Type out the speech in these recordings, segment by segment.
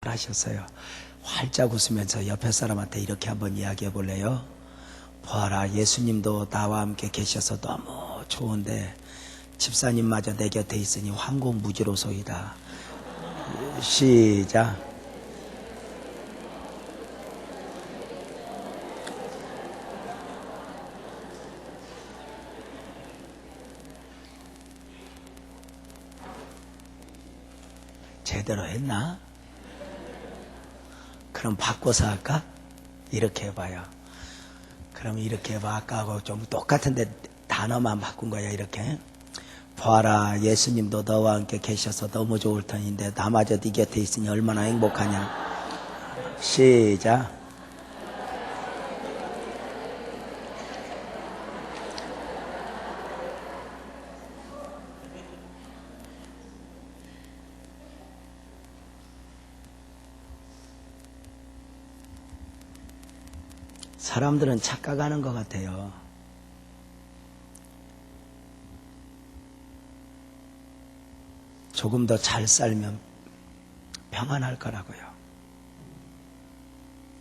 하셨어요. 활짝 웃으면서 옆에 사람한테 이렇게 한번 이야기해 볼래요? 보아라, 예수님도 나와 함께 계셔서 너무 좋은데 집사님마저 내 곁에 있으니 황공무지로소이다. 시작. 제대로 했나? 그럼 바꿔서 할까? 이렇게 해봐요. 그럼 이렇게 해봐. 아까하고 좀 똑같은데 단어만 바꾼 거야. 이렇게. 보아라, 예수님도 너와 함께 계셔서 너무 좋을 터인데 나마저 네 곁에 있으니 얼마나 행복하냐. 시작. 사람들은 착각하는 것 같아요. 조금 더 잘 살면 평안할 거라고요.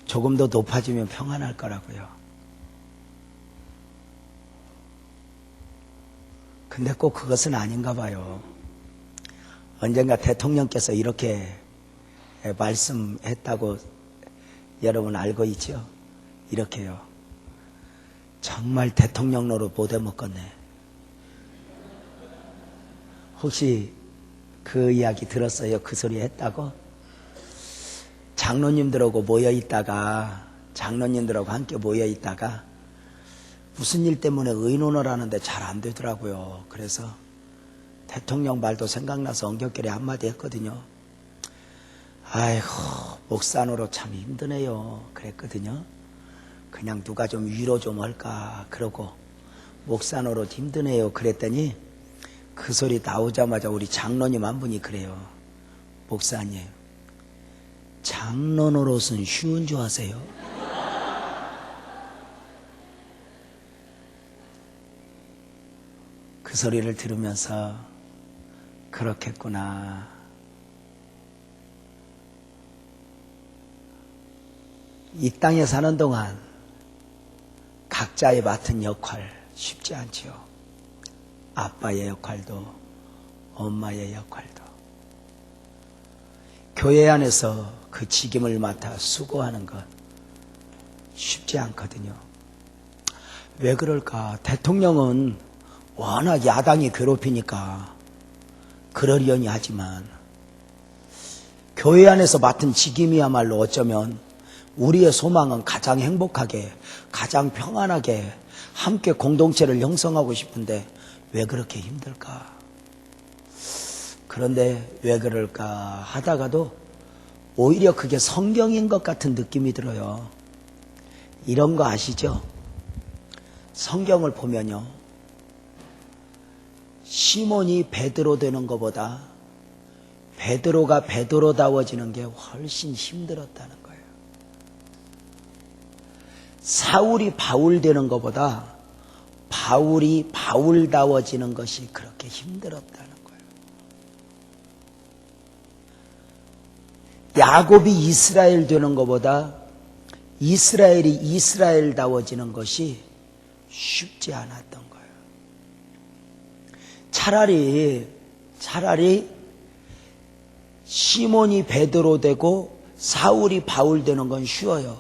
조금 더 높아지면 평안할 거라고요. 근데 꼭 그것은 아닌가 봐요. 언젠가 대통령께서 이렇게 말씀했다고 여러분 알고 있죠? 이렇게요. 정말 대통령 노릇 못 해먹겠네. 혹시 그 이야기 들었어요? 그 소리 했다고? 장로님들하고 장로님들하고 함께 모여있다가 무슨 일 때문에 의논을 하는데 잘 안 되더라고요. 그래서 대통령 말도 생각나서 엉겹결에 한마디 했거든요. 아이고, 목사 노릇 참 힘드네요. 그랬거든요. 그냥 누가 좀 위로 좀 할까 그러고 목사 노릇 힘드네요. 그랬더니 그 소리 나오자마자 우리 장로님 한 분이 그래요. 목사님, 장로 노릇은 쉬운 줄 아세요? 그 소리를 들으면서 그렇겠구나. 이 땅에 사는 동안 각자의 맡은 역할 쉽지 않지요. 아빠의 역할도 엄마의 역할도 교회 안에서 그 직임을 맡아 수고하는 것 쉽지 않거든요. 왜 그럴까? 대통령은 워낙 야당이 괴롭히니까 그러려니 하지만 교회 안에서 맡은 직임이야말로 어쩌면 우리의 소망은 가장 행복하게, 가장 평안하게 함께 공동체를 형성하고 싶은데 왜 그렇게 힘들까? 그런데 왜 그럴까 하다가도 오히려 그게 성경인 것 같은 느낌이 들어요. 이런 거 아시죠? 성경을 보면요, 시몬이 베드로 되는 것보다 베드로가 베드로다워지는 게 훨씬 힘들었다는 거예요. 사울이 바울 되는 것보다 바울이 바울다워지는 것이 그렇게 힘들었다는 거예요. 야곱이 이스라엘 되는 것보다 이스라엘이 이스라엘다워지는 것이 쉽지 않았던 거예요. 차라리 시몬이 베드로 되고 사울이 바울 되는 건 쉬워요.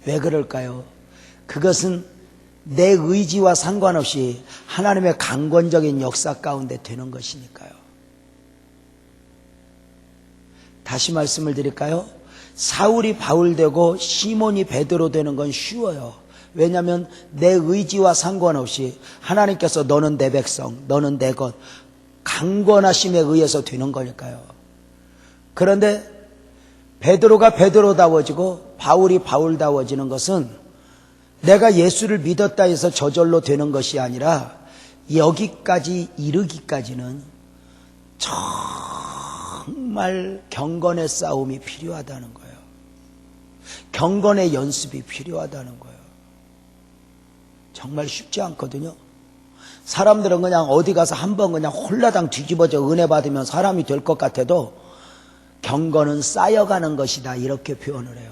왜 그럴까요? 그것은 내 의지와 상관없이 하나님의 강권적인 역사 가운데 되는 것이니까요. 다시 말씀을 드릴까요? 사울이 바울 되고 시몬이 베드로 되는 건 쉬워요. 왜냐하면 내 의지와 상관없이 하나님께서 너는 내 백성, 너는 내 것, 강권하심에 의해서 되는 거니까요. 그런데 베드로가 베드로다워지고 바울이 바울다워지는 것은 내가 예수를 믿었다 해서 저절로 되는 것이 아니라 여기까지 이르기까지는 정말 경건의 싸움이 필요하다는 거예요. 경건의 연습이 필요하다는 거예요. 정말 쉽지 않거든요. 사람들은 그냥 어디 가서 한번 그냥 홀라당 뒤집어져 은혜 받으면 사람이 될 것 같아도 경건은 쌓여가는 것이다 이렇게 표현을 해요.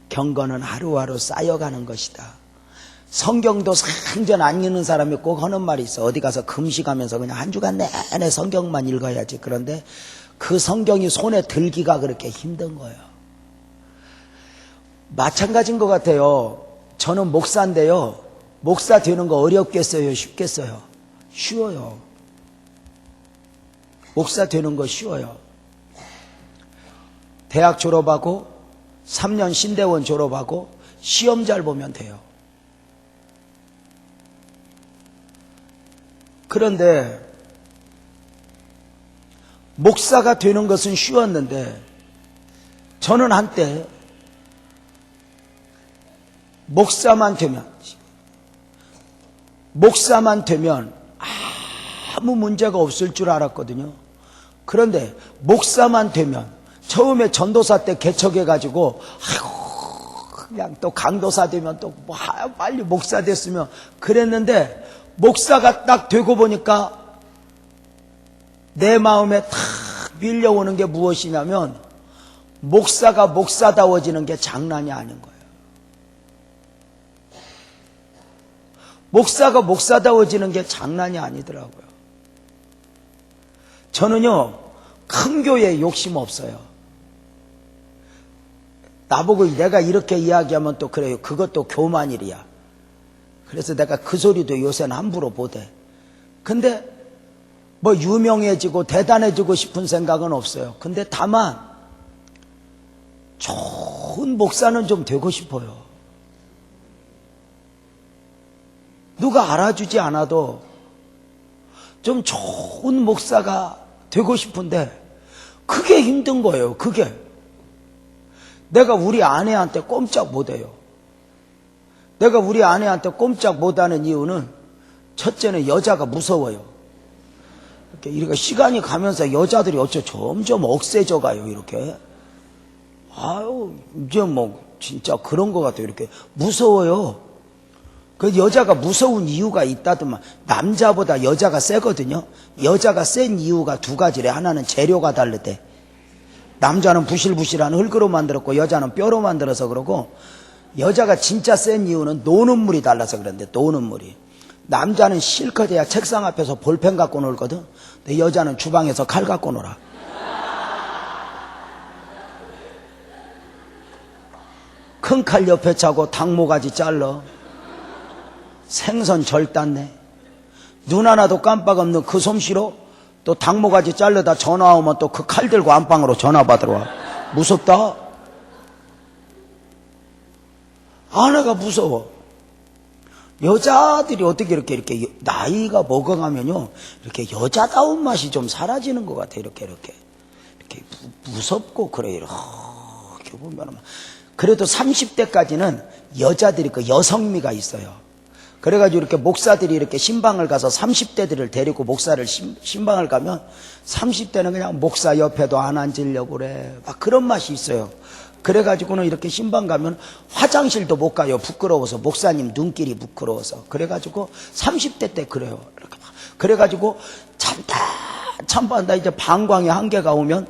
경건은 하루하루 쌓여가는 것이다. 성경도 상전 안 읽는 사람이 꼭 하는 말이 있어. 어디 가서 금식하면서 그냥 한 주간 내내 성경만 읽어야지. 그런데 그 성경이 손에 들기가 그렇게 힘든 거예요. 마찬가지인 것 같아요. 저는 목사인데요. 목사 되는 거 어렵겠어요? 쉽겠어요? 쉬워요. 목사 되는 거 쉬워요. 대학 졸업하고 3년 신대원 졸업하고 시험 잘 보면 돼요. 그런데 목사가 되는 것은 쉬웠는데 저는 한때 목사만 되면 아무 문제가 없을 줄 알았거든요. 그런데 목사만 되면 처음에 전도사 때 개척해가지고 그냥 또 강도사 되면 또 빨리 목사 됐으면 그랬는데 목사가 딱 되고 보니까 내 마음에 탁 밀려오는 게 무엇이냐면 목사가 목사다워지는 게 장난이 아닌 거예요. 목사가 목사다워지는 게 장난이 아니더라고요. 저는요 큰 교회에 욕심 없어요. 나보고 내가 이렇게 이야기하면 또 그래요. 그것도 교만일이야. 그래서 내가 그 소리도 요새는 함부로 못해. 근데 뭐 유명해지고 대단해지고 싶은 생각은 없어요. 근데 다만 좋은 목사는 좀 되고 싶어요. 누가 알아주지 않아도 좀 좋은 목사가 되고 싶은데 그게 힘든 거예요. 그게 내가 우리 아내한테 꼼짝 못해요. 내가 우리 아내한테 꼼짝 못하는 이유는 첫째는 여자가 무서워요. 이렇게 시간이 가면서 여자들이 어쩌 점점 억세져 가요. 이렇게 아유 이제 뭐 진짜 그런 것 같아요. 이렇게 무서워요. 그 여자가 무서운 이유가 있다더만. 남자보다 여자가 세거든요. 여자가 센 이유가 두 가지래. 하나는 재료가 다르대. 남자는 부실부실한 흙으로 만들었고 여자는 뼈로 만들어서 그러고, 여자가 진짜 센 이유는 노는 물이 달라서 그런데. 노는 물이 남자는 실컷 해야 책상 앞에서 볼펜 갖고 놀거든. 근데 여자는 주방에서 칼 갖고 놀아. 큰 칼 옆에 차고 닭모가지 잘라. 생선 절단내. 눈 하나도 깜빡 없는 그 솜씨로 또 닭모가지 자르다 전화 오면 또 그 칼 들고 안방으로 전화 받으러 와. 무섭다. 아내가 무서워. 여자들이 어떻게 이렇게 나이가 먹어가면요 이렇게 여자다운 맛이 좀 사라지는 것 같아. 이렇게 무섭고 그래. 이렇게 보면 그래도 30대까지는 여자들이 그 여성미가 있어요. 그래가지고 이렇게 목사들이 이렇게 신방을 가서 30대들을 데리고 목사를 신방을 가면 30대는 그냥 목사 옆에도 안 앉으려고 그래. 막 그런 맛이 있어요. 그래가지고는 이렇게 신방 가면 화장실도 못 가요. 부끄러워서. 목사님 눈길이 부끄러워서. 그래가지고 30대 때 그래요. 이렇게 막. 그래가지고 참다 이제 방광의 한계가 오면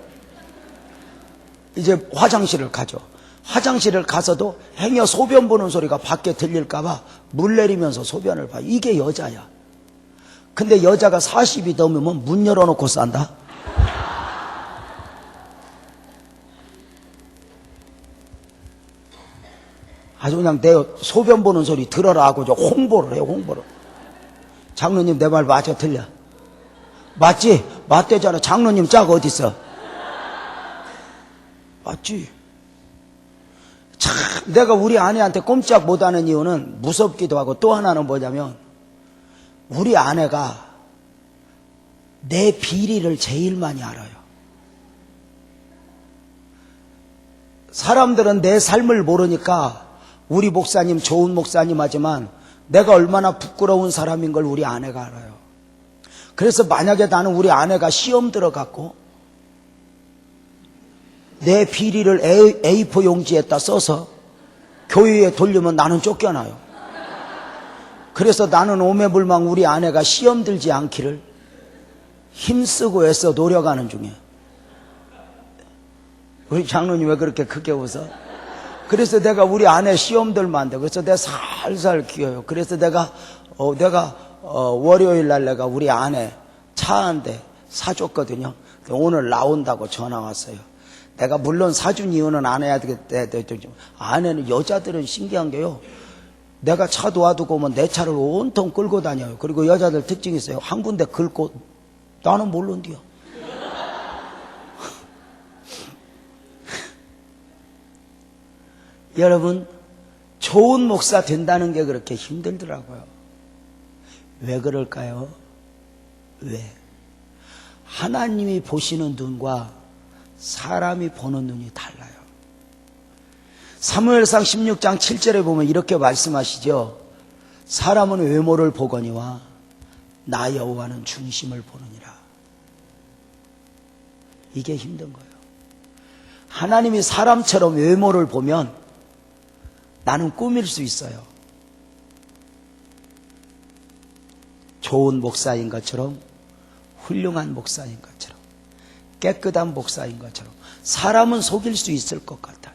이제 화장실을 가죠. 화장실을 가서도 행여 소변 보는 소리가 밖에 들릴까봐 물 내리면서 소변을 봐요. 이게 여자야. 근데 여자가 40이 넘으면 문 열어놓고 싼다. 아주 그냥 내 소변 보는 소리 들어라 하고 홍보를 해요. 홍보를. 장로님 내 말 맞아 틀려? 맞지? 맞대잖아. 장로님 짝 어딨어? 맞지? 참 내가 우리 아내한테 꼼짝 못하는 이유는 무섭기도 하고, 또 하나는 뭐냐면 우리 아내가 내 비리를 제일 많이 알아요. 사람들은 내 삶을 모르니까 우리 목사님 좋은 목사님 하지만 내가 얼마나 부끄러운 사람인 걸 우리 아내가 알아요. 그래서 만약에 나는 우리 아내가 시험 들어갔고 내 비리를 A4 용지에다 써서 교회에 돌리면 나는 쫓겨나요. 그래서 나는 오매불망 우리 아내가 시험 들지 않기를 힘쓰고 애써 노력하는 중이에요. 우리 장로님 왜 그렇게 크게 웃어? 그래서 내가 우리 아내 시험들만 안 돼. 그래서 내가 살살 기어요. 그래서 내가 월요일 날 내가 우리 아내 차 한 대 사줬거든요. 오늘 나온다고 전화 왔어요. 내가 물론 사준 이유는 안 해야 되겠다. 아내는 여자들은 신기한 게요. 내가 차 도와두고 오면 내 차를 온통 끌고 다녀요. 그리고 여자들 특징이 있어요. 한 군데 긁고 나는 모른디요. 여러분, 좋은 목사 된다는 게 그렇게 힘들더라고요. 왜 그럴까요? 왜? 하나님이 보시는 눈과 사람이 보는 눈이 달라요. 사무엘상 16장 7절에 보면 이렇게 말씀하시죠. 사람은 외모를 보거니와 나 여호와는 중심을 보느니라. 이게 힘든 거예요. 하나님이 사람처럼 외모를 보면 나는 꾸밀 수 있어요. 좋은 목사인 것처럼, 훌륭한 목사인 것처럼, 깨끗한 목사인 것처럼 사람은 속일 수 있을 것 같아요.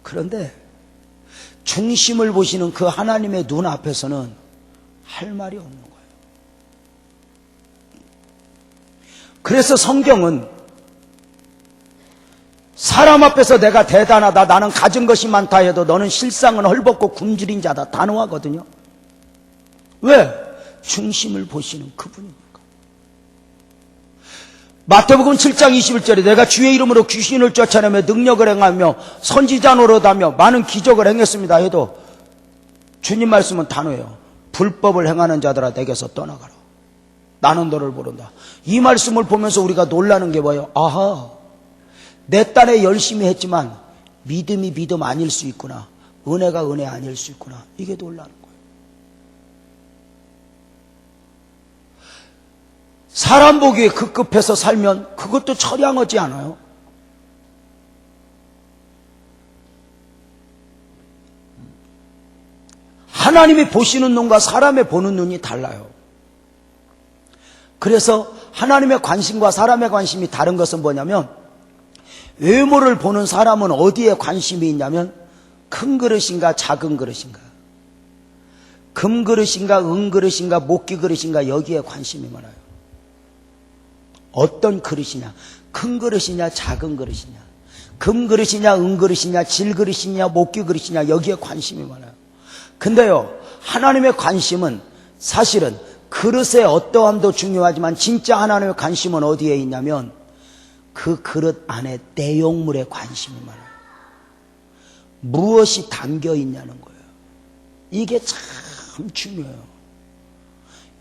그런데 중심을 보시는 그 하나님의 눈 앞에서는 할 말이 없는 거예요. 그래서 성경은 사람 앞에서 내가 대단하다, 나는 가진 것이 많다 해도 너는 실상은 헐벗고 굶주린 자다, 단호하거든요. 왜? 중심을 보시는 그분이니까. 마태복음 7장 21절에 내가 주의 이름으로 귀신을 쫓아내며 능력을 행하며 선지자 노릇하며 많은 기적을 행했습니다 해도 주님 말씀은 단호해요. 불법을 행하는 자들아 내게서 떠나가라. 나는 너를 모른다. 이 말씀을 보면서 우리가 놀라는 게 뭐예요? 아하, 내 딴에 열심히 했지만 믿음이 믿음 아닐 수 있구나. 은혜가 은혜 아닐 수 있구나. 이게 놀라는 거예요. 사람 보기에 급급해서 살면 그것도 처량하지 않아요? 하나님이 보시는 눈과 사람의 보는 눈이 달라요. 그래서 하나님의 관심과 사람의 관심이 다른 것은 뭐냐면, 외모를 보는 사람은 어디에 관심이 있냐면 큰 그릇인가 작은 그릇인가, 금 그릇인가 은 그릇인가 목기 그릇인가, 여기에 관심이 많아요. 어떤 그릇이냐, 큰 그릇이냐 작은 그릇이냐, 금 그릇이냐 은 그릇이냐 질 그릇이냐 목기 그릇이냐, 여기에 관심이 많아요. 근데요, 하나님의 관심은 사실은 그릇의 어떠함도 중요하지만 진짜 하나님의 관심은 어디에 있냐면 그 그릇 안에 내용물에 관심이 많아요. 무엇이 담겨 있냐는 거예요. 이게 참 중요해요.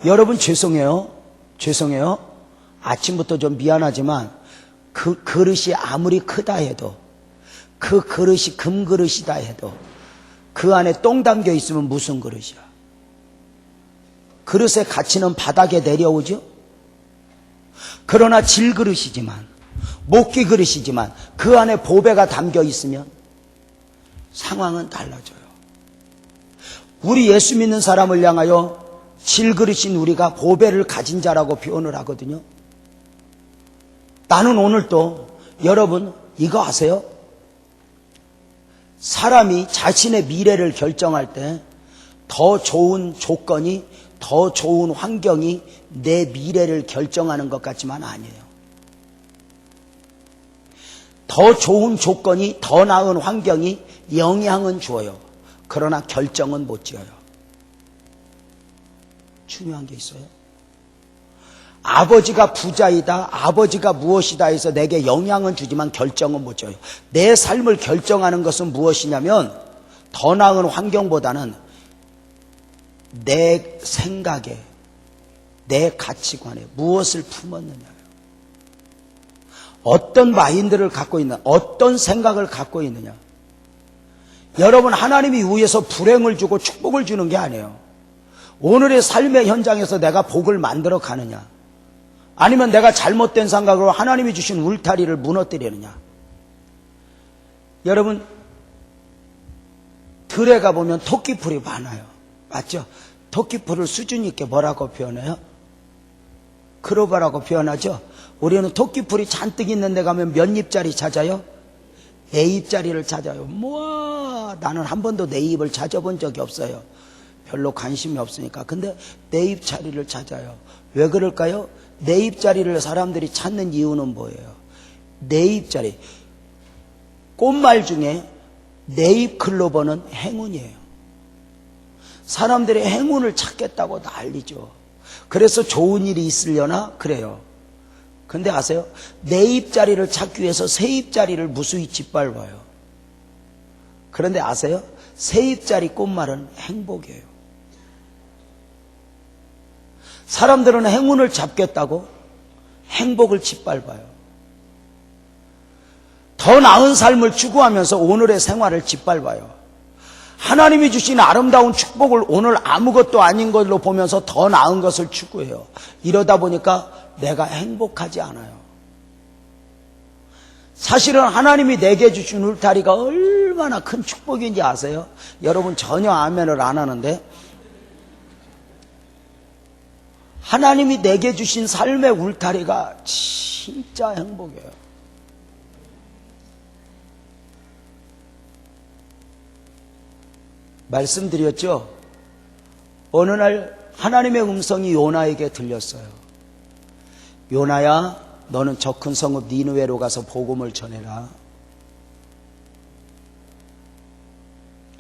여러분 죄송해요. 아침부터 좀 미안하지만 그 그릇이 아무리 크다 해도, 그 그릇이 금 그릇이다 해도 그 안에 똥 담겨 있으면 무슨 그릇이야? 그릇의 가치는 바닥에 내려오죠? 그러나 질 그릇이지만, 목기 그릇이지만 그 안에 보배가 담겨 있으면 상황은 달라져요. 우리 예수 믿는 사람을 향하여 질 그릇인 우리가 보배를 가진 자라고 표현을 하거든요. 나는 오늘 또 여러분 이거 아세요? 사람이 자신의 미래를 결정할 때 더 좋은 조건이, 더 좋은 환경이 내 미래를 결정하는 것 같지만 아니에요. 더 좋은 조건이, 더 나은 환경이 영향은 줘요. 그러나 결정은 못 지어요. 중요한 게 있어요. 아버지가 부자이다, 아버지가 무엇이다 해서 내게 영향은 주지만 결정은 못 줘요. 내 삶을 결정하는 것은 무엇이냐면 더 나은 환경보다는 내 생각에, 내 가치관에 무엇을 품었느냐예요. 어떤 마인드를 갖고 있는, 어떤 생각을 갖고 있느냐. 여러분, 하나님이 위에서 불행을 주고 축복을 주는 게 아니에요. 오늘의 삶의 현장에서 내가 복을 만들어 가느냐, 아니면 내가 잘못된 생각으로 하나님이 주신 울타리를 무너뜨리느냐. 여러분, 들에 가보면 토끼풀이 많아요. 맞죠? 토끼풀을 수준 있게 뭐라고 표현해요? 크로바라고 표현하죠? 우리는 토끼풀이 잔뜩 있는 데 가면 몇 입짜리 찾아요? 네 입짜리를 찾아요. 뭐 나는 한 번도 네 입을 찾아본 적이 없어요. 별로 관심이 없으니까. 근데 네 입짜리를 찾아요. 왜 그럴까요? 네 입짜리를 사람들이 찾는 이유는 뭐예요? 네 입짜리. 꽃말 중에 네 잎 클로버는 행운이에요. 사람들이 행운을 찾겠다고 난리죠. 그래서 좋은 일이 있으려나? 그래요. 근데 아세요? 네 입짜리를 찾기 위해서 세 입짜리를 무수히 짓밟아요. 그런데 아세요? 세 입짜리 꽃말은 행복이에요. 사람들은 행운을 잡겠다고 행복을 짓밟아요. 더 나은 삶을 추구하면서 오늘의 생활을 짓밟아요. 하나님이 주신 아름다운 축복을 오늘 아무것도 아닌 걸로 보면서 더 나은 것을 추구해요. 이러다 보니까 내가 행복하지 않아요. 사실은 하나님이 내게 주신 울타리가 얼마나 큰 축복인지 아세요? 여러분 전혀 아멘을 안 하는데, 하나님이 내게 주신 삶의 울타리가 진짜 행복이에요. 말씀드렸죠? 어느 날 하나님의 음성이 요나에게 들렸어요. 요나야, 너는 저 큰 성읍 니느웨로 가서 복음을 전해라.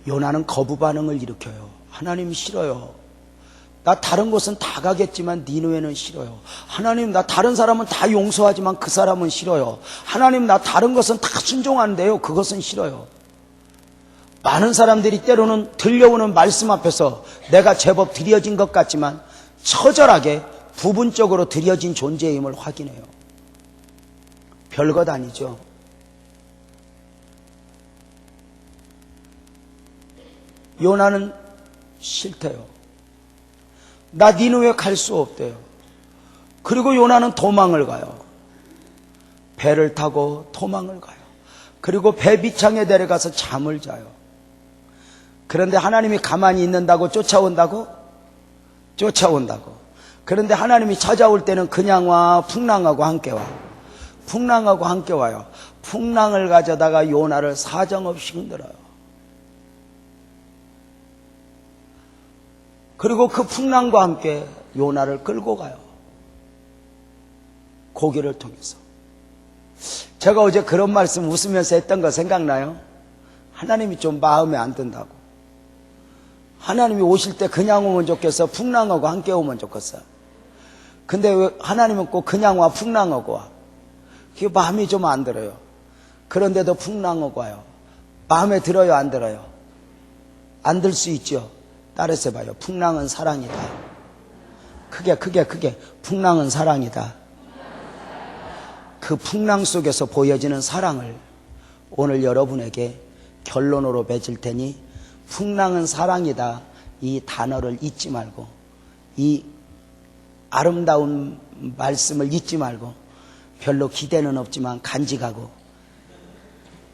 요나는 거부 반응을 일으켜요. 하나님 싫어요. 나 다른 곳은 다 가겠지만 니느웨는 싫어요. 하나님, 나 다른 사람은 다 용서하지만 그 사람은 싫어요. 하나님, 나 다른 것은 다 순종하는데요, 그것은 싫어요. 많은 사람들이 때로는 들려오는 말씀 앞에서 내가 제법 드려진 것 같지만 처절하게 부분적으로 드려진 존재임을 확인해요. 별것 아니죠. 요나는 싫대요. 나 니느웨 갈 수 없대요. 그리고 요나는 도망을 가요. 배를 타고 도망을 가요. 그리고 배 밑창에 내려가서 잠을 자요. 그런데 하나님이 가만히 있는다고 쫓아온다고? 쫓아온다고. 그런데 하나님이 찾아올 때는 그냥 와, 풍랑하고 함께 와. 풍랑하고 함께 와요. 풍랑을 가져다가 요나를 사정없이 흔들어요. 그리고 그 풍랑과 함께 요나를 끌고 가요. 고기를 통해서. 제가 어제 그런 말씀 웃으면서 했던 거 생각나요? 하나님이 좀 마음에 안 든다고. 하나님이 오실 때 그냥 오면 좋겠어? 풍랑하고 함께 오면 좋겠어? 근데 왜 하나님은 꼭 그냥 와, 풍랑하고 와? 그게 마음이 좀 안 들어요. 그런데도 풍랑하고 와요. 마음에 들어요, 안 들어요? 안 들 수 있죠. 따라서 해봐요. 풍랑은 사랑이다. 크게. 풍랑은 사랑이다. 그 풍랑 속에서 보여지는 사랑을 오늘 여러분에게 결론으로 맺을 테니, 풍랑은 사랑이다, 이 단어를 잊지 말고, 이 아름다운 말씀을 잊지 말고, 별로 기대는 없지만 간직하고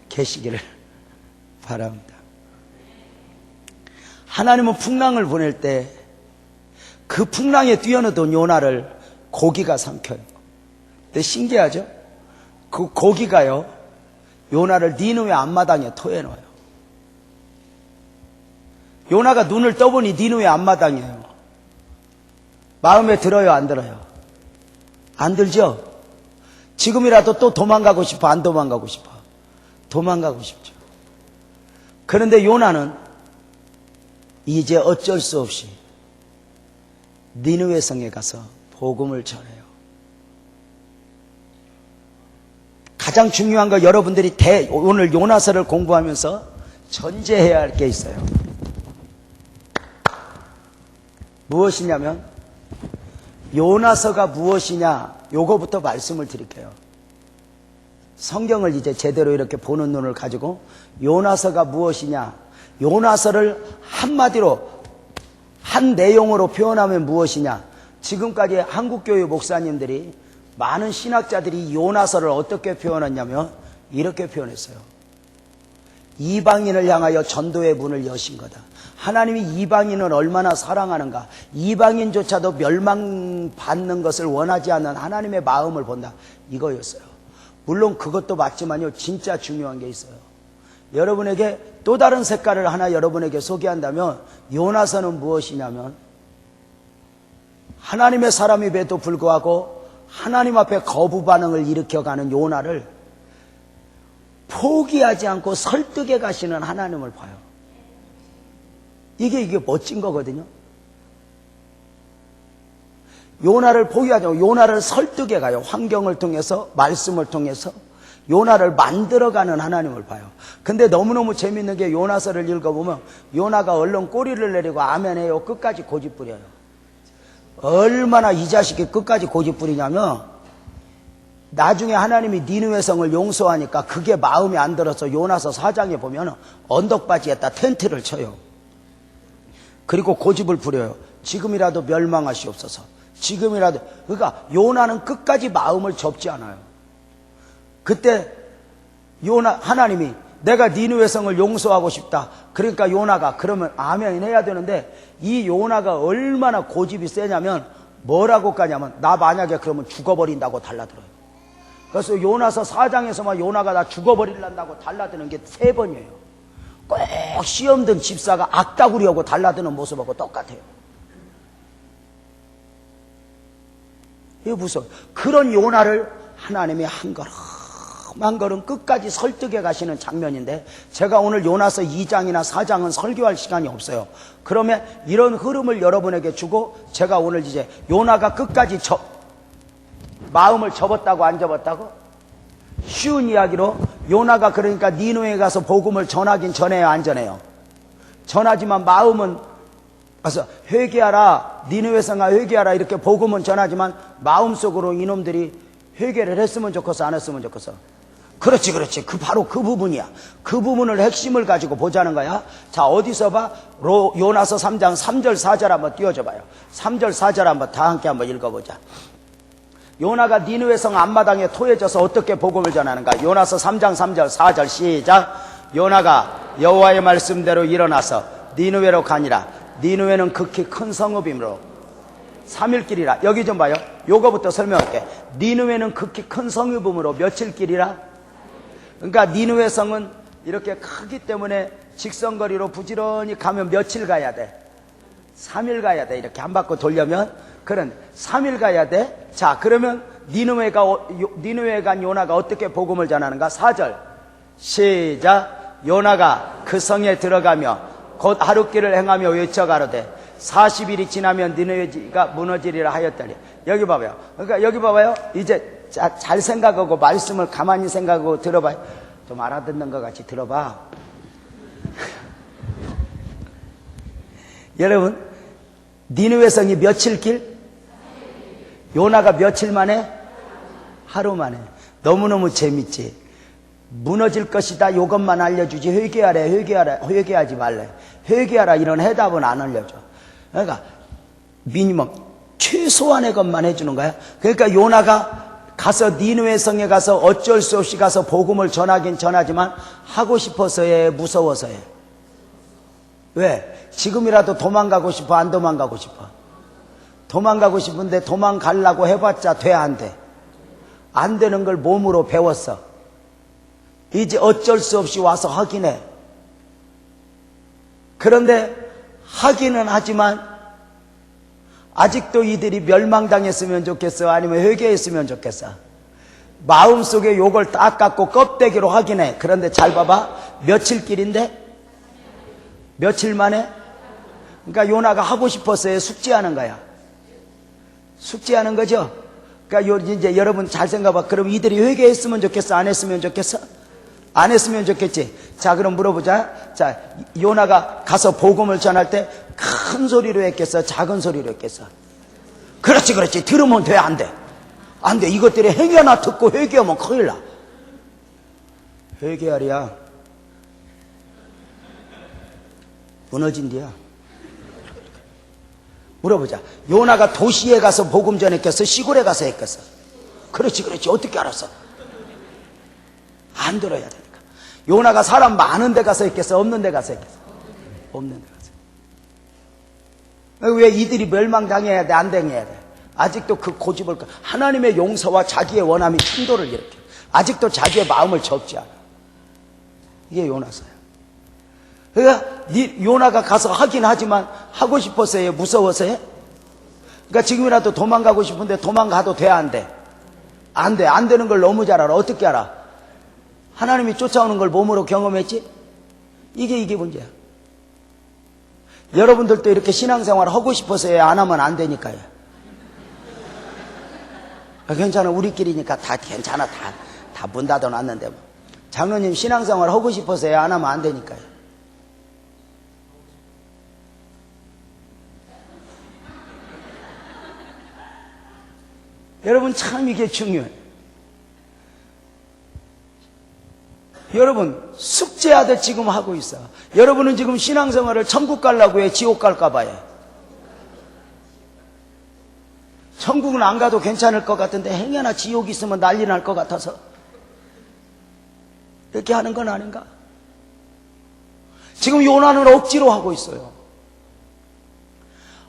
계시기를 바랍니다. 하나님은 풍랑을 보낼 때 그 풍랑에 뛰어넣던 요나를 고기가 삼켜요. 근데 신기하죠? 그 고기가요, 요나를 니느웨 앞마당에 토해놓아요. 요나가 눈을 떠보니 니느웨 앞마당이에요. 마음에 들어요, 안 들어요? 안 들죠? 지금이라도 또 도망가고 싶어, 안 도망가고 싶어? 도망가고 싶죠. 그런데 요나는 이제 어쩔 수 없이 니느웨 성에 가서 복음을 전해요. 가장 중요한 거, 여러분들이 오늘 요나서를 공부하면서 전제해야 할 게 있어요. 무엇이냐면, 요나서가 무엇이냐, 요거부터 말씀을 드릴게요. 성경을 이제 제대로 이렇게 보는 눈을 가지고 요나서가 무엇이냐, 요나서를 한마디로 한 내용으로 표현하면 무엇이냐. 지금까지 한국교회 목사님들이, 많은 신학자들이 요나서를 어떻게 표현했냐면 이렇게 표현했어요. 이방인을 향하여 전도의 문을 여신 거다. 하나님이 이방인을 얼마나 사랑하는가. 이방인조차도 멸망받는 것을 원하지 않는 하나님의 마음을 본다. 이거였어요. 물론 그것도 맞지만요, 진짜 중요한 게 있어요. 여러분에게 또 다른 색깔을 하나 여러분에게 소개한다면, 요나서는 무엇이냐면, 하나님의 사람임에도 불구하고 하나님 앞에 거부 반응을 일으켜가는 요나를 포기하지 않고 설득해 가시는 하나님을 봐요. 이게 멋진 거거든요. 요나를 포기하지 않고 요나를 설득해 가요. 환경을 통해서, 말씀을 통해서 요나를 만들어가는 하나님을 봐요. 근데 너무너무 재밌는 게, 요나서를 읽어보면 요나가 얼른 꼬리를 내리고 아멘해요. 끝까지 고집부려요. 얼마나 이 자식이 끝까지 고집부리냐면, 나중에 하나님이 니느웨 성을 용서하니까 그게 마음에 안 들어서 요나서 4장에 보면 언덕바지에다 텐트를 쳐요. 그리고 고집을 부려요. 지금이라도 멸망하시옵소서. 지금이라도. 그러니까 요나는 끝까지 마음을 접지 않아요. 그때 하나님이 내가 니느웨 성을 용서하고 싶다. 그러니까 요나가 그러면 아멘 해야 되는데, 이 요나가 얼마나 고집이 세냐면 뭐라고 까냐면, 나 만약에 그러면 죽어버린다고 달라들어요. 그래서 요나서 4장에서만 요나가 나 죽어버리려고 달라드는 게 3번이에요. 꼭 시험 든 집사가 악다구리하고 달라드는 모습하고 똑같아요. 이거 무서워요. 그런 요나를 하나님이 한 걸음 끝까지 설득해 가시는 장면인데, 제가 오늘 요나서 2장이나 4장은 설교할 시간이 없어요. 그러면 이런 흐름을 여러분에게 주고, 제가 오늘 이제 요나가 끝까지 마음을 접었다고 안 접었다고? 쉬운 이야기로, 요나가 그러니까 니느웨에 가서 복음을 전하긴 전해요, 안 전해요? 전하지만 마음은 가서 회개하라, 니느웨 성아 회개하라 이렇게 복음은 전하지만 마음속으로 이놈들이 회개를 했으면 좋겠어, 안 했으면 좋겠어? 그렇지. 바로 그 부분이야. 그 부분을 핵심을 가지고 보자는 거야. 자, 어디서 봐? 요나서 3장 3절 4절 한번 띄워줘 봐요. 3절 4절 한번 다 함께 한번 읽어보자. 요나가 니느웨 성 앞마당에 토해져서 어떻게 복음을 전하는가? 요나서 3장 3절 4절 시작. 요나가 여호와의 말씀대로 일어나서 니느웨로 가니라. 니느웨는 극히 큰 성읍이므로 3일 길이라. 여기 좀 봐요. 요거부터 설명할게. 니느웨는 극히 큰 성읍이므로 며칠 길이라? 그러니까 니느웨 성은 이렇게 크기 때문에 직선거리로 부지런히 가면 며칠 가야 돼? 3일 가야 돼. 이렇게 한 바퀴 돌려면. 그런 3일 가야 돼. 자, 그러면 니느웨에 간 요나가 어떻게 복음을 전하는가? 4절 시작. 요나가 그 성에 들어가며 곧 하룻길을 행하며 외쳐가로되 40일이 지나면 니느웨가 무너지리라 하였더니. 여기 봐봐요. 그러니까 여기 봐봐요. 이제 잘 생각하고 말씀을 가만히 생각하고 들어봐요. 좀 알아듣는 것 같이 들어봐. 여러분, 니느웨 성이 며칠 길? 요나가 며칠 만에? 하루 만에. 너무너무 재밌지. 무너질 것이다 이것만 알려주지, 회개하지 말래. 회개하라 이런 해답은 안 알려줘. 그러니까 미니멈 최소한의 것만 해주는 거야. 그러니까 요나가 가서 니느웨 성에 가서 어쩔 수 없이 가서 복음을 전하긴 전하지만 하고 싶어서 해, 무서워서 해? 왜? 지금이라도 도망가고 싶어, 안 도망가고 싶어? 도망가고 싶은데 도망가려고 해봤자 돼, 안 돼? 안 되는 걸 몸으로 배웠어. 이제 어쩔 수 없이 와서 하긴 해. 그런데 하기는 하지만 아직도 이들이 멸망당했으면 좋겠어, 아니면 회개했으면 좋겠어? 마음속에 욕을 딱 깎고 껍데기로 하긴 해. 그런데 잘 봐봐. 며칠 길인데? 며칠 만에? 그러니까 요나가 하고 싶어서 해, 숙지하는 거야. 숙지하는 거죠. 그러니까 이제 여러분 잘 생각해봐. 그럼 이들이 회개했으면 좋겠어, 안 했으면 좋겠어? 안 했으면 좋겠지. 자, 그럼 물어보자. 자, 요나가 가서 복음을 전할 때 큰 소리로 했겠어, 작은 소리로 했겠어? 그렇지. 들으면 돼, 안 돼? 안 돼. 이것들이 행여나 듣고 회개하면 큰일 나. 회개하랴. 무너진디야. 물어보자. 요나가 도시에 가서 복음 전했겠어, 시골에 가서 했겠어? 그렇지. 어떻게 알았어? 안 들어야 되니까. 요나가 사람 많은 데 가서 했겠어? 없는 데 가서 했겠어? 없는 데 가서. 왜 이들이 멸망당해야 돼? 안 당해야 돼? 아직도 그 고집을, 하나님의 용서와 자기의 원함이 충돌을 일으켜. 아직도 자기의 마음을 접지 않아. 이게 요나서야. 그러니까 요나가 가서 하긴 하지만 하고 싶어서 해? 무서워서 해? 그러니까 지금이라도 도망가고 싶은데 도망가도 돼? 안 돼? 안 돼. 안 되는 걸 너무 잘 알아. 어떻게 알아? 하나님이 쫓아오는 걸 몸으로 경험했지? 이게 문제야. 여러분들도 이렇게 신앙생활 하고 싶어서 해? 안 하면 안 되니까요. 괜찮아. 우리끼리니까 다 괜찮아. 다 문 닫아놨는데 뭐. 장로님 신앙생활 하고 싶어서 해? 안 하면 안 되니까요. 여러분 참 이게 중요해요. 여러분 숙제하듯 지금 하고 있어. 여러분은 지금 신앙생활을 천국 가려고 해? 지옥 갈까 봐 해? 천국은 안 가도 괜찮을 것 같은데 행여나 지옥 있으면 난리 날 것 같아서 이렇게 하는 건 아닌가? 지금 요나는 억지로 하고 있어요.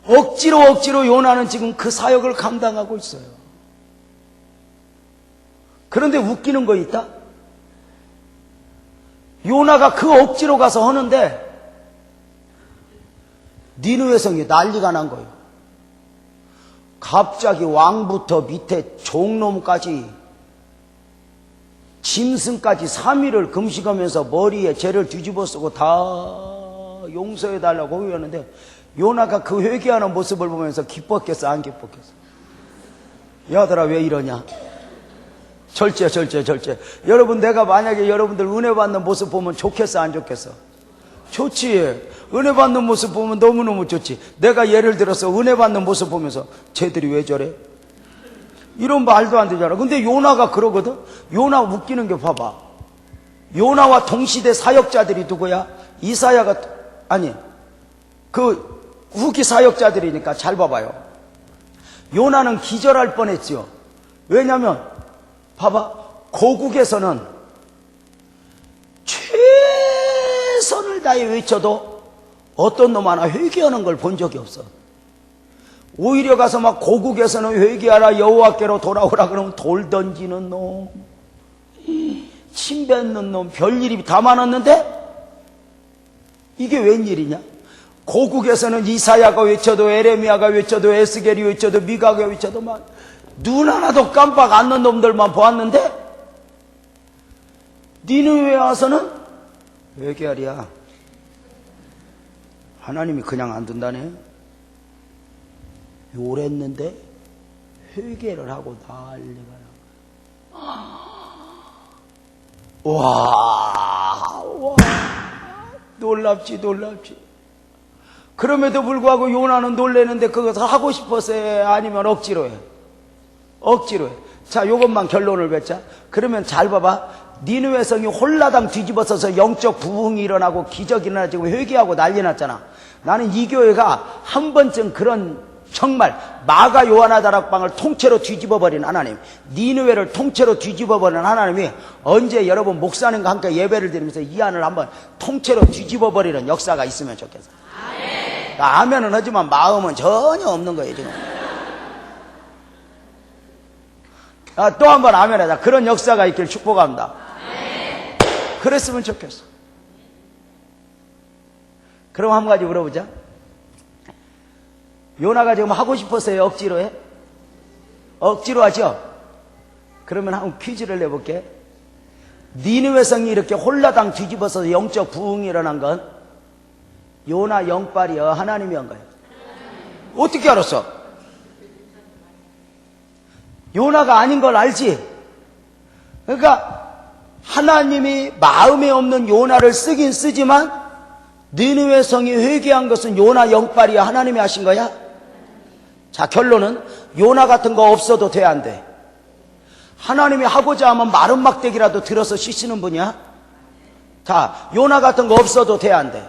억지로 요나는 지금 그 사역을 감당하고 있어요. 그런데 웃기는 거 있다? 요나가 그 억지로 가서 하는데 니느웨 성이 난리가 난 거예요. 갑자기 왕부터 밑에 종놈까지 짐승까지 3일을 금식하면서 머리에 죄를 뒤집어 쓰고 다 용서해달라고 회개하는데 요나가 그 회개하는 모습을 보면서 기뻤겠어? 안 기뻤겠어? 야들아 왜 이러냐? 절제. 여러분 내가 만약에 여러분들 은혜 받는 모습 보면 좋겠어? 안 좋겠어? 좋지. 은혜 받는 모습 보면 너무너무 좋지. 내가 예를 들어서 은혜 받는 모습 보면서 쟤들이 왜 저래? 이런 말도 안 되잖아. 근데 요나가 그러거든. 요나 웃기는 게 봐봐. 요나와 동시대 사역자들이 누구야? 이사야가 아니 그 후기 사역자들이니까 잘 봐봐요. 요나는 기절할 뻔했지요. 왜냐하면 봐봐, 고국에서는 최선을 다해 외쳐도 어떤 놈 하나 회개하는 걸 본 적이 없어. 오히려 가서 막 고국에서는 회개하라, 여호와께로 돌아오라 그러면 돌 던지는 놈, 침 뱉는 놈, 별일이 다 많았는데 이게 웬일이냐? 고국에서는 이사야가 외쳐도 에레미야가 외쳐도 에스겔이 외쳐도 미가가 외쳐도 막 눈 하나도 깜빡 않는 놈들만 보았는데 니느웨 와서는 회개하랴. 하나님이 그냥 안 둔다네. 요랬는데 회개를 하고 난리가 나. 와, 놀랍지. 그럼에도 불구하고 요나는 놀래는데 그것을 하고 싶어서 해? 아니면 억지로 해? 억지로 해. 자, 요것만 결론을 맺자. 그러면 잘 봐봐. 니느웨 성이 홀라당 뒤집어서서 영적 부흥이 일어나고 기적이 일어나고 회개하고 난리 났잖아. 나는 이 교회가 한 번쯤 그런 정말 마가 요하나 다락방을 통째로 뒤집어버린 하나님, 니느웨를 통째로 뒤집어버린 하나님이 언제 여러분 목사님과 함께 예배를 드리면서 이 안을 한번 통째로 뒤집어버리는 역사가 있으면 좋겠어. 아멘은 하지만 마음은 전혀 없는 거예요 지금. 또 한 번 아멘 하자. 그런 역사가 있길 축복합니다. 그랬으면 좋겠어. 그럼 한 가지 물어보자. 요나가 지금 하고 싶어서 해? 억지로 해? 억지로 하죠? 그러면 한번 퀴즈를 내볼게. 니느웨 성이 이렇게 홀라당 뒤집어서 영적 부흥이 일어난 건 요나 영빨이여 하나님이 한 거예요? 어떻게 알았어? 요나가 아닌 걸 알지? 그러니까 하나님이 마음에 없는 요나를 쓰긴 쓰지만 니느웨 성이 회개한 것은 요나 영빨이야 하나님이 하신 거야? 자, 결론은 요나 같은 거 없어도 돼, 안 돼? 하나님이 하고자 하면 마른 막대기라도 들어서 씻는 분이야? 자, 요나 같은 거 없어도 돼, 안 돼?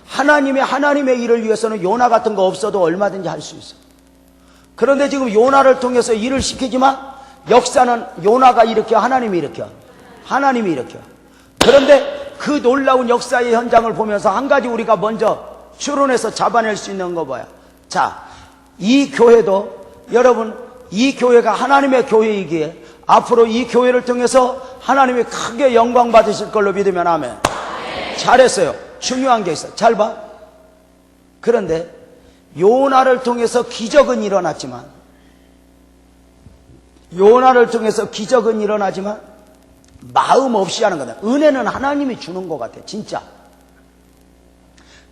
하나님의 일을 위해서는 요나 같은 거 없어도 얼마든지 할 수 있어. 그런데 지금 요나를 통해서 일을 시키지만 역사는 요나가 일으켜 하나님이 일으켜. 하나님이 일으켜. 그런데 그 놀라운 역사의 현장을 보면서 한 가지 우리가 먼저 추론해서 잡아낼 수 있는 거 뭐야? 자, 이 교회도 여러분, 이 교회가 하나님의 교회이기에 앞으로 이 교회를 통해서 하나님이 크게 영광 받으실 걸로 믿으면 아멘. 잘했어요. 중요한 게 있어. 잘 봐. 그런데 요나를 통해서 기적은 일어났지만 마음 없이 하는 거다. 은혜는 하나님이 주는 것 같아. 진짜.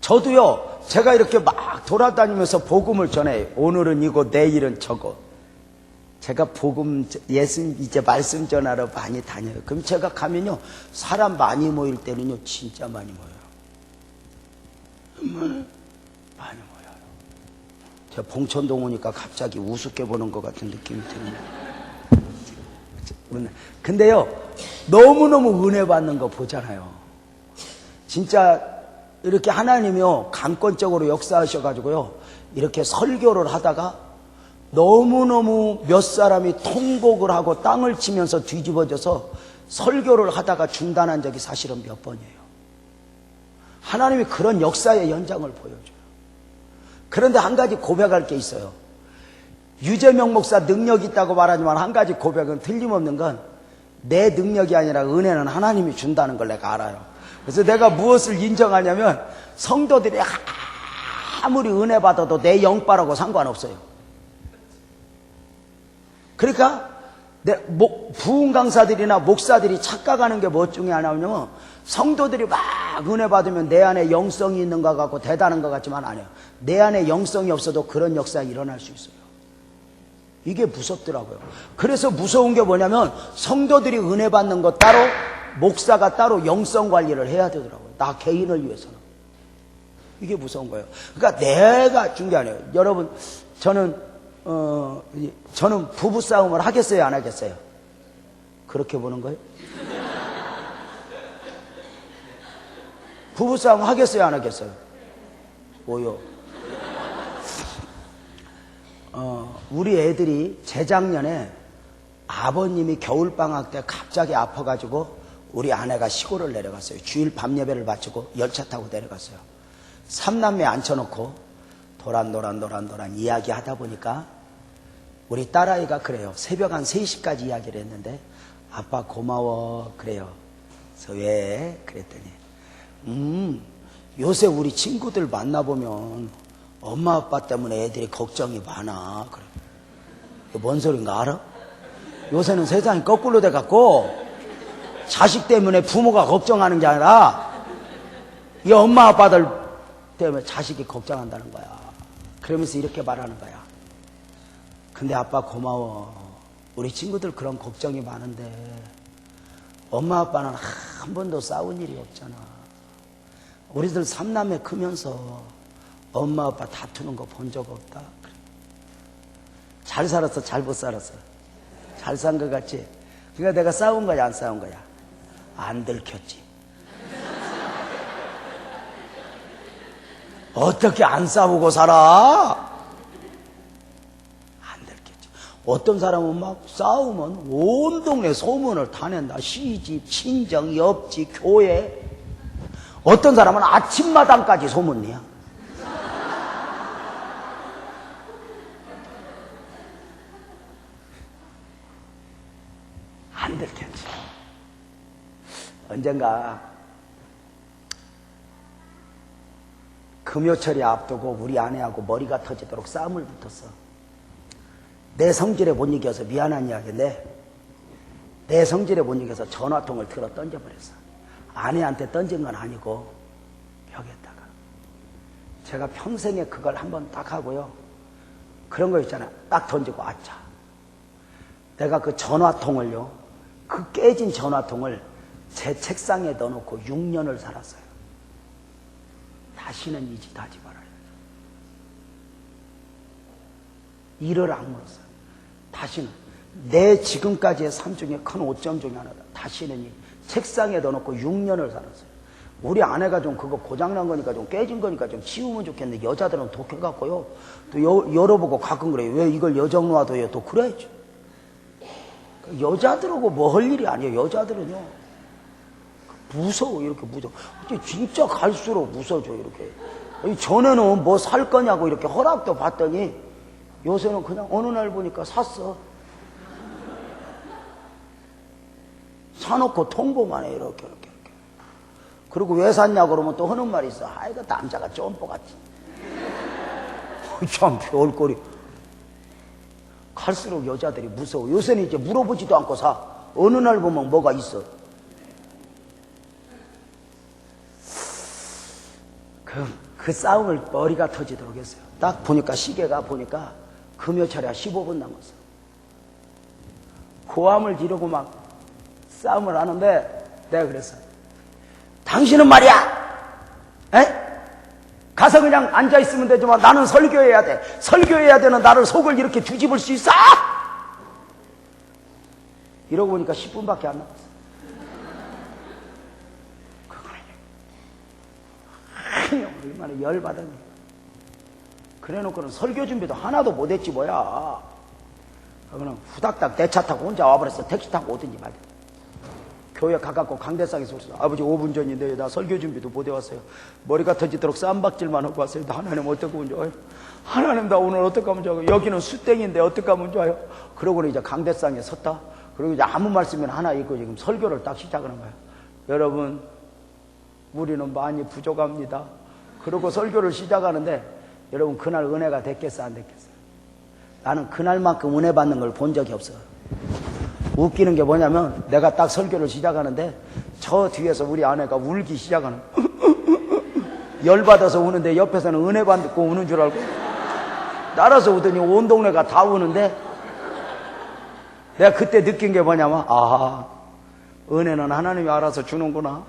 저도요, 제가 이렇게 막 돌아다니면서 복음을 전해요. 오늘은 이거, 내일은 저거. 제가 복음, 예수, 이제 말씀 전하러 많이 다녀요. 그럼 제가 가면요, 사람 많이 모일 때는요, 진짜 많이 모여요. 정말 많이 모여요. 제가 봉천동 오니까 갑자기 우습게 보는 것 같은 느낌이 듭니다. 근데요, 너무너무 은혜 받는 거 보잖아요. 진짜 이렇게 하나님이요, 강권적으로 역사하셔가지고요, 이렇게 설교를 하다가 너무너무 몇 사람이 통곡을 하고 땅을 치면서 뒤집어져서 설교를 하다가 중단한 적이 사실은 몇 번이에요. 하나님이 그런 역사의 현장을 보여줘요. 그런데 한 가지 고백할 게 있어요. 유재명 목사 능력이 있다고 말하지만 한 가지 고백은 틀림없는 건 내 능력이 아니라 은혜는 하나님이 준다는 걸 내가 알아요. 그래서 내가 무엇을 인정하냐면 성도들이 아무리 은혜 받아도 내 영바라고 상관없어요. 그러니까 부흥 강사들이나 목사들이 착각하는 게 뭐 중에 하나냐면 성도들이 막 은혜 받으면 내 안에 영성이 있는 것 같고 대단한 것 같지만 아니에요. 내 안에 영성이 없어도 그런 역사가 일어날 수 있어요. 이게 무섭더라고요. 그래서 무서운 게 뭐냐면 성도들이 은혜 받는 것 따로, 목사가 따로 영성 관리를 해야 되더라고요. 나 개인을 위해서는. 이게 무서운 거예요. 그러니까 내가 준 게 아니에요. 여러분, 저는 부부싸움을 하겠어요, 안 하겠어요? 그렇게 보는 거예요? 부부싸움 하겠어요, 안 하겠어요? 뭐요? 우리 애들이 재작년에 아버님이 겨울방학 때 갑자기 아파가지고 우리 아내가 시골을 내려갔어요. 주일 밤 예배를 마치고 열차 타고 내려갔어요. 삼남매 앉혀놓고 도란 이야기하다 보니까 우리 딸아이가 그래요. 새벽 한 3시까지 이야기를 했는데 아빠 고마워 그래요. 그래서 왜? 그랬더니 요새 우리 친구들 만나보면 엄마 아빠 때문에 애들이 걱정이 많아. 그래. 뭔 소린가 알아? 요새는 세상이 거꾸로 돼갖고 자식 때문에 부모가 걱정하는 게 아니라 이 엄마 아빠들 때문에 자식이 걱정한다는 거야. 그러면서 이렇게 말하는 거야. 근데 아빠 고마워. 우리 친구들 그런 걱정이 많은데 엄마 아빠는 한 번도 싸운 일이 없잖아. 우리들 삼남매 크면서 엄마 아빠 다투는 거 본 적 없다. 그래. 잘 살았어, 잘못 살았어? 잘 산 것 같지? 그러니까 내가 싸운 거야, 안 싸운 거야? 안 들켰지. 어떻게 안 싸우고 살아? 안 들켰지. 어떤 사람은 막 싸우면 온 동네 소문을 다 낸다. 시집, 친정, 옆집, 교회. 어떤 사람은 아침마당까지 소문이야. 안 들켰지. 언젠가 금요철이 앞두고 우리 아내하고 머리가 터지도록 싸움을 붙었어. 내 성질에 못 이겨서 미안한 이야기인데 내 성질에 못 이겨서 전화통을 들어 던져버렸어. 아내한테 던진 건 아니고 벽에다가. 제가 평생에 그걸 한번 딱 하고요. 그런 거 있잖아. 딱 던지고 아차. 내가 그 전화통을요. 그 깨진 전화통을 제 책상에 넣어놓고 6년을 살았어요. 다시는 이 짓 하지 말아요. 일을 악물었어요. 다시는. 내 지금까지의 삶 중에 큰 오점 중에 하나다. 다시는 이 책상에 넣어놓고 6년을 살았어요. 우리 아내가 좀 그거 고장난 거니까 좀 깨진 거니까 좀 치우면 좋겠는데 여자들은 독해갖고요. 또 열어보고 가끔 그래요. 왜 이걸 여정 놔둬요? 또 그래야죠. 여자들하고 뭐 할 일이 아니에요. 여자들은요. 무서워, 이렇게 무서워. 진짜 갈수록 무서워져, 이렇게. 전에는 뭐 살 거냐고 이렇게 허락도 받더니 요새는 그냥 어느 날 보니까 샀어. 사놓고 통보만 해, 이렇게. 그리고 왜 샀냐고 그러면 또 하는 말이 있어. 이거 남자가 쫌뽀 같지. 참, 별꼴이. 갈수록 여자들이 무서워. 요새는 이제 물어보지도 않고 사. 어느 날 보면 뭐가 있어. 그 싸움을 머리가 터지도록 했어요. 딱 보니까 시계가 보니까 금요철에 15분 남았어. 고함을 지르고 막 싸움을 하는데 내가 그랬어. 당신은 말이야, 가서 그냥 앉아있으면 되지만 나는 설교해야 돼. 설교해야 되는 나를 속을 이렇게 뒤집을 수 있어? 이러고 보니까 10분밖에 안 남았어. 얼마나 열받았니. 그래놓고는 설교 준비도 하나도 못했지 뭐야. 그러면 후닥닥 내 차 타고 혼자 와버렸어. 택시 타고 오든지 말든지. 교회 가깝고 강대상에서 오셨어. 아버지 5분 전인데 나 설교 준비도 못 해왔어요. 머리가 터지도록 쌈박질만 하고 왔어요. 하나님 어떻게 하면 좋아요? 하나님 나 오늘 어떻게 하면 좋아요? 여기는 수땡인데 어떻게 하면 좋아요? 그러고는 이제 강대상에 섰다. 그리고 이제 아무 말씀이나 하나 있고 지금 설교를 딱 시작하는 거예요. 여러분, 우리는 많이 부족합니다. 그러고 설교를 시작하는데 여러분, 그날 은혜가 됐겠어 안 됐겠어? 나는 그날만큼 은혜 받는 걸 본 적이 없어. 웃기는 게 뭐냐면 내가 딱 설교를 시작하는데 저 뒤에서 우리 아내가 울기 시작하는 열받아서 우는데 옆에서는 은혜 받고 우는 줄 알고 따라서 우더니 온 동네가 다 우는데 내가 그때 느낀 게 뭐냐면 은혜는 하나님이 알아서 주는구나.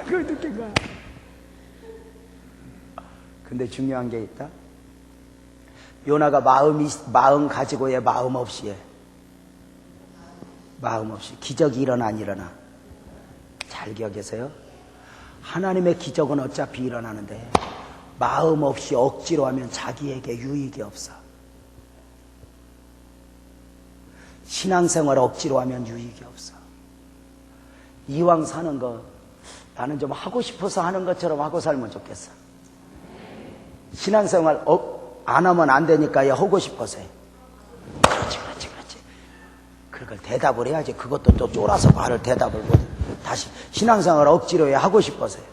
그걸 느낀 거야. 근데 중요한 게 있다. 요나가 마음 가지고 해, 마음 없이 해. 마음 없이. 기적이 일어나 안 일어나? 잘 기억하세요. 하나님의 기적은 어차피 일어나는데 마음 없이 억지로 하면 자기에게 유익이 없어. 신앙생활 억지로 하면 유익이 없어. 이왕 사는 거 나는 좀 하고 싶어서 하는 것처럼 하고 살면 좋겠어. 신앙생활 안 하면 안 되니까 하고 싶어서 해. 그렇지. 그걸 대답을 해야지. 그것도 또 쫄아서 말을 대답을 못해. 다시 신앙생활 억지로 해. 하고 싶어서 해.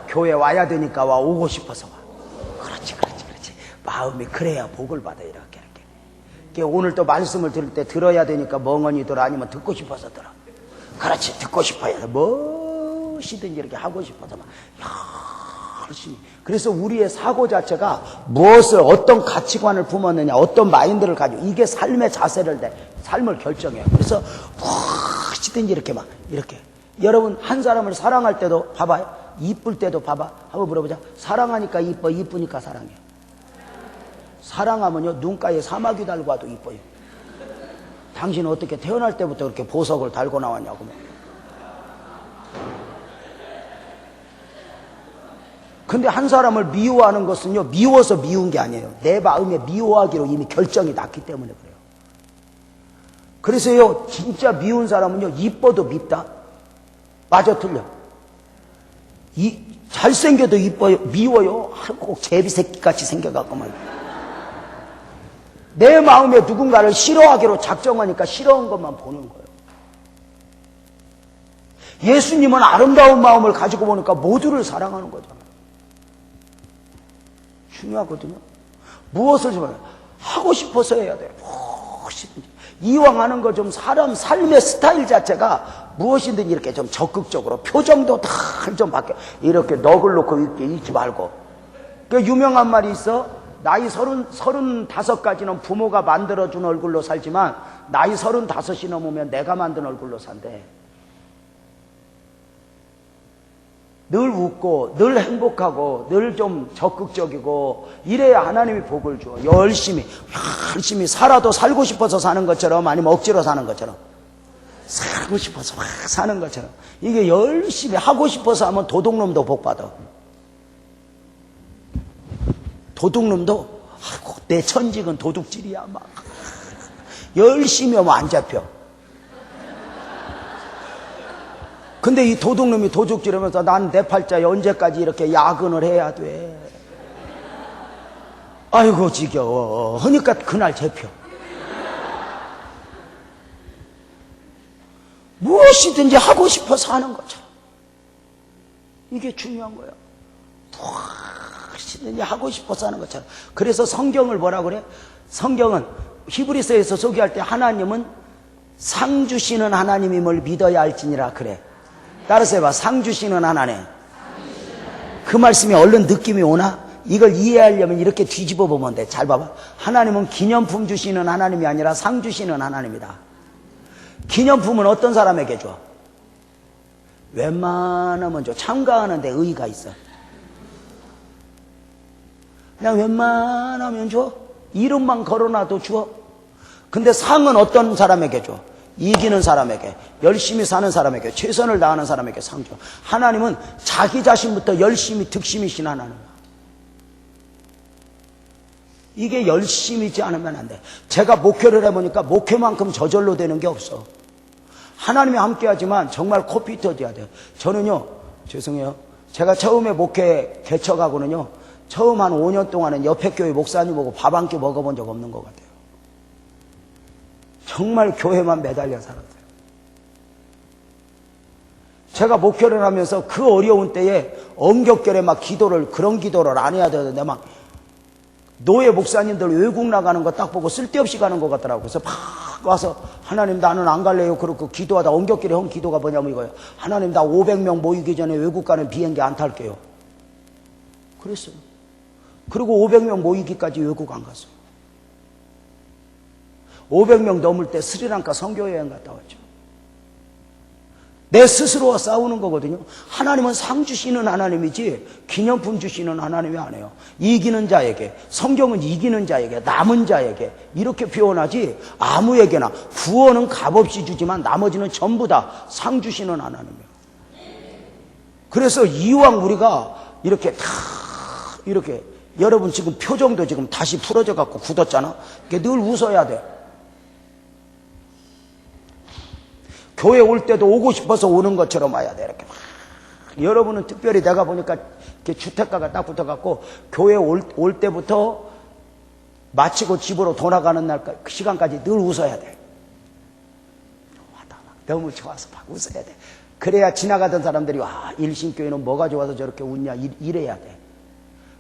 교회 와야 되니까 오고 싶어서 와. 그렇지. 마음이 그래야 복을 받아. 이렇게. 오늘 또 말씀을 들을 때 들어야 되니까 멍하니 들어. 아니면 듣고 싶어서 들어. 그렇지. 듣고 싶어야 돼. 무엇이든지 이렇게 하고 싶어서 막 열심히. 그래서 우리의 사고 자체가 무엇을, 어떤 가치관을 품었느냐, 어떤 마인드를 가지고, 이게 삶의 자세를 삶을 결정해요. 그래서 무엇이든지 이렇게 막 이렇게. 여러분, 한 사람을 사랑할 때도 봐봐요. 이쁠 때도 봐봐. 한번 물어보자. 사랑하니까 이뻐, 이쁘니까 사랑해. 사랑하면요, 눈가에 사마귀 달고 와도 이뻐요. 당신은 어떻게 태어날 때부터 그렇게 보석을 달고 나왔냐고. 근데 한 사람을 미워하는 것은요, 미워서 미운 게 아니에요. 내 마음에 미워하기로 이미 결정이 났기 때문에 그래요. 그래서요, 진짜 미운 사람은요, 이뻐도 밉다. 맞아, 틀려. 잘생겨도 이뻐요, 미워요. 꼭 제비새끼같이 생겨갖고만. 내 마음에 누군가를 싫어하기로 작정하니까 싫어한 것만 보는 거예요. 예수님은 아름다운 마음을 가지고 보니까 모두를 사랑하는 거잖아요. 중요하거든요. 무엇을 좀 하고 싶어서 해야 돼요. 무엇이든지. 이왕 하는 거 좀 사람 삶의 스타일 자체가 무엇이든지 이렇게 좀 적극적으로 표정도 다 좀 바뀌어. 이렇게 넋을 놓고 이렇게 있지 말고. 그 유명한 말이 있어. 나이 35까지는 부모가 만들어준 얼굴로 살지만 나이 35이 넘으면 내가 만든 얼굴로 산대. 늘 웃고 늘 행복하고 늘 좀 적극적이고 이래야 하나님이 복을 줘. 열심히 살아도 살고 싶어서 사는 것처럼, 아니면 억지로 사는 것처럼, 살고 싶어서 막 사는 것처럼, 이게 열심히 하고 싶어서 하면 도둑놈도 복 받아. 도둑놈도 내 천직은 도둑질이야 막 열심히 하면 안 잡혀. 근데 이 도둑놈이 도둑질하면서 난 내 팔자에 언제까지 이렇게 야근을 해야 돼? 아이고 지겨워. 하니까 그날 잡혀. 무엇이든지 하고 싶어서 하는 것처럼. 이게 중요한 거예요. 무엇이든지 하고 싶어서 하는 것처럼. 그래서 성경을 뭐라 그래? 성경은 히브리서에서 소개할 때 하나님은 상 주시는 하나님임을 믿어야 할지니라 그래. 따라서 해봐. 상 주시는 하나님. 그 말씀이 얼른 느낌이 오나? 이걸 이해하려면 이렇게 뒤집어 보면 돼. 잘 봐봐. 하나님은 기념품 주시는 하나님이 아니라 상 주시는 하나님이다. 기념품은 어떤 사람에게 줘? 웬만하면 줘. 참가하는데 의의가 있어. 그냥 웬만하면 줘. 이름만 걸어놔도 줘. 근데 상은 어떤 사람에게 줘? 이기는 사람에게, 열심히 사는 사람에게, 최선을 다하는 사람에게 상 줘. 하나님은 자기 자신부터 열심히 득심이신 하나님이야. 이게 열심이지 않으면 안 돼. 제가 목회를 해보니까 목회만큼 저절로 되는 게 없어. 하나님이 함께하지만 정말 코피 터져야 돼요. 저는요, 죄송해요. 제가 처음에 목회 개척하고는요, 처음 한 5년 동안은 옆에 교회 목사님하고 밥 한 끼 먹어본 적 없는 것 같아요. 정말 교회만 매달려 살았어요. 제가 목회를 하면서 그 어려운 때에 엄격결에 막 그런 기도를 안 해야 되는데 막 노예 목사님들 외국 나가는 거 딱 보고 쓸데없이 가는 것 같더라고요. 그래서 막 와서 하나님 나는 안 갈래요. 그러고 기도하다 엄격결에 한 기도가 뭐냐면 이거예요. 하나님 나 500명 모이기 전에 외국 가는 비행기 안 탈게요. 그랬어요. 그리고 500명 모이기까지 외국 안 갔어요. 500명 넘을 때 스리랑카 선교여행 갔다 왔죠. 내 스스로와 싸우는 거거든요. 하나님은 상 주시는 하나님이지 기념품 주시는 하나님이 아니에요. 이기는 자에게, 성경은 이기는 자에게, 남은 자에게 이렇게 표현하지 아무에게나. 구원은 값없이 주지만 나머지는 전부 다 상 주시는 하나님이에요. 그래서 이왕 우리가 이렇게 다 이렇게 여러분 지금 표정도 지금 다시 풀어져 갖고 굳었잖아. 늘 웃어야 돼. 교회 올 때도 오고 싶어서 오는 것처럼 와야 돼. 이렇게 막. 여러분은 특별히 내가 보니까 이렇게 주택가가 딱 붙어갖고 교회 올 때부터 마치고 집으로 돌아가는 날 그 시간까지 늘 웃어야 돼. 너무 좋아서 막 웃어야 돼. 그래야 지나가던 사람들이 와 일신교회는 뭐가 좋아서 저렇게 웃냐 이래야 돼.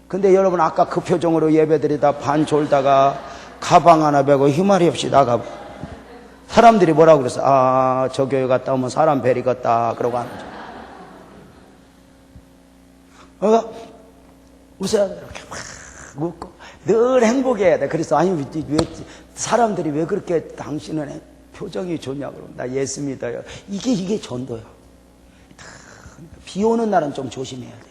근데 여러분 아까 그 표정으로 예배드리다 반 졸다가 가방 하나 베고 희말이 없이 나가고 사람들이 뭐라고 그랬어? 아, 저 교회 갔다 오면 사람 베리겠다. 그러고 하는 거죠. 그러니까 웃어야 돼. 이렇게 막 웃고 늘 행복해야 돼. 그래서 아니 왜 사람들이 왜 그렇게 당신은 표정이 좋냐 그러면 나 예수 믿어요. 이게 전도야. 비 오는 날은 좀 조심해야 돼.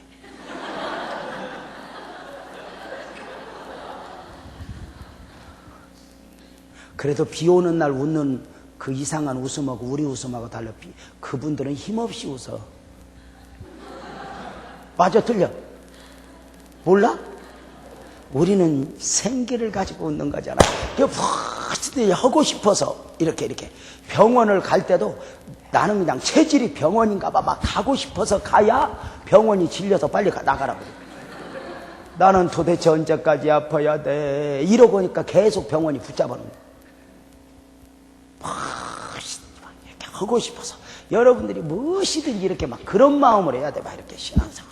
그래도 비 오는 날 웃는 그 이상한 웃음하고 우리 웃음하고 달라. 그분들은 힘없이 웃어. 맞아, 틀려? 몰라? 우리는 생기를 가지고 웃는 거잖아. 하고 싶어서 이렇게 병원을 갈 때도 나는 그냥 체질이 병원인가 봐. 막 가고 싶어서 가야 병원이 질려서 빨리 나가라고. 나는 도대체 언제까지 아파야 돼? 이러고 보니까 계속 병원이 붙잡아놓는 거야. 이렇게 하고 싶어서 여러분들이 무엇이든지 이렇게 막 그런 마음으로 해야 돼. 막 이렇게 신앙생활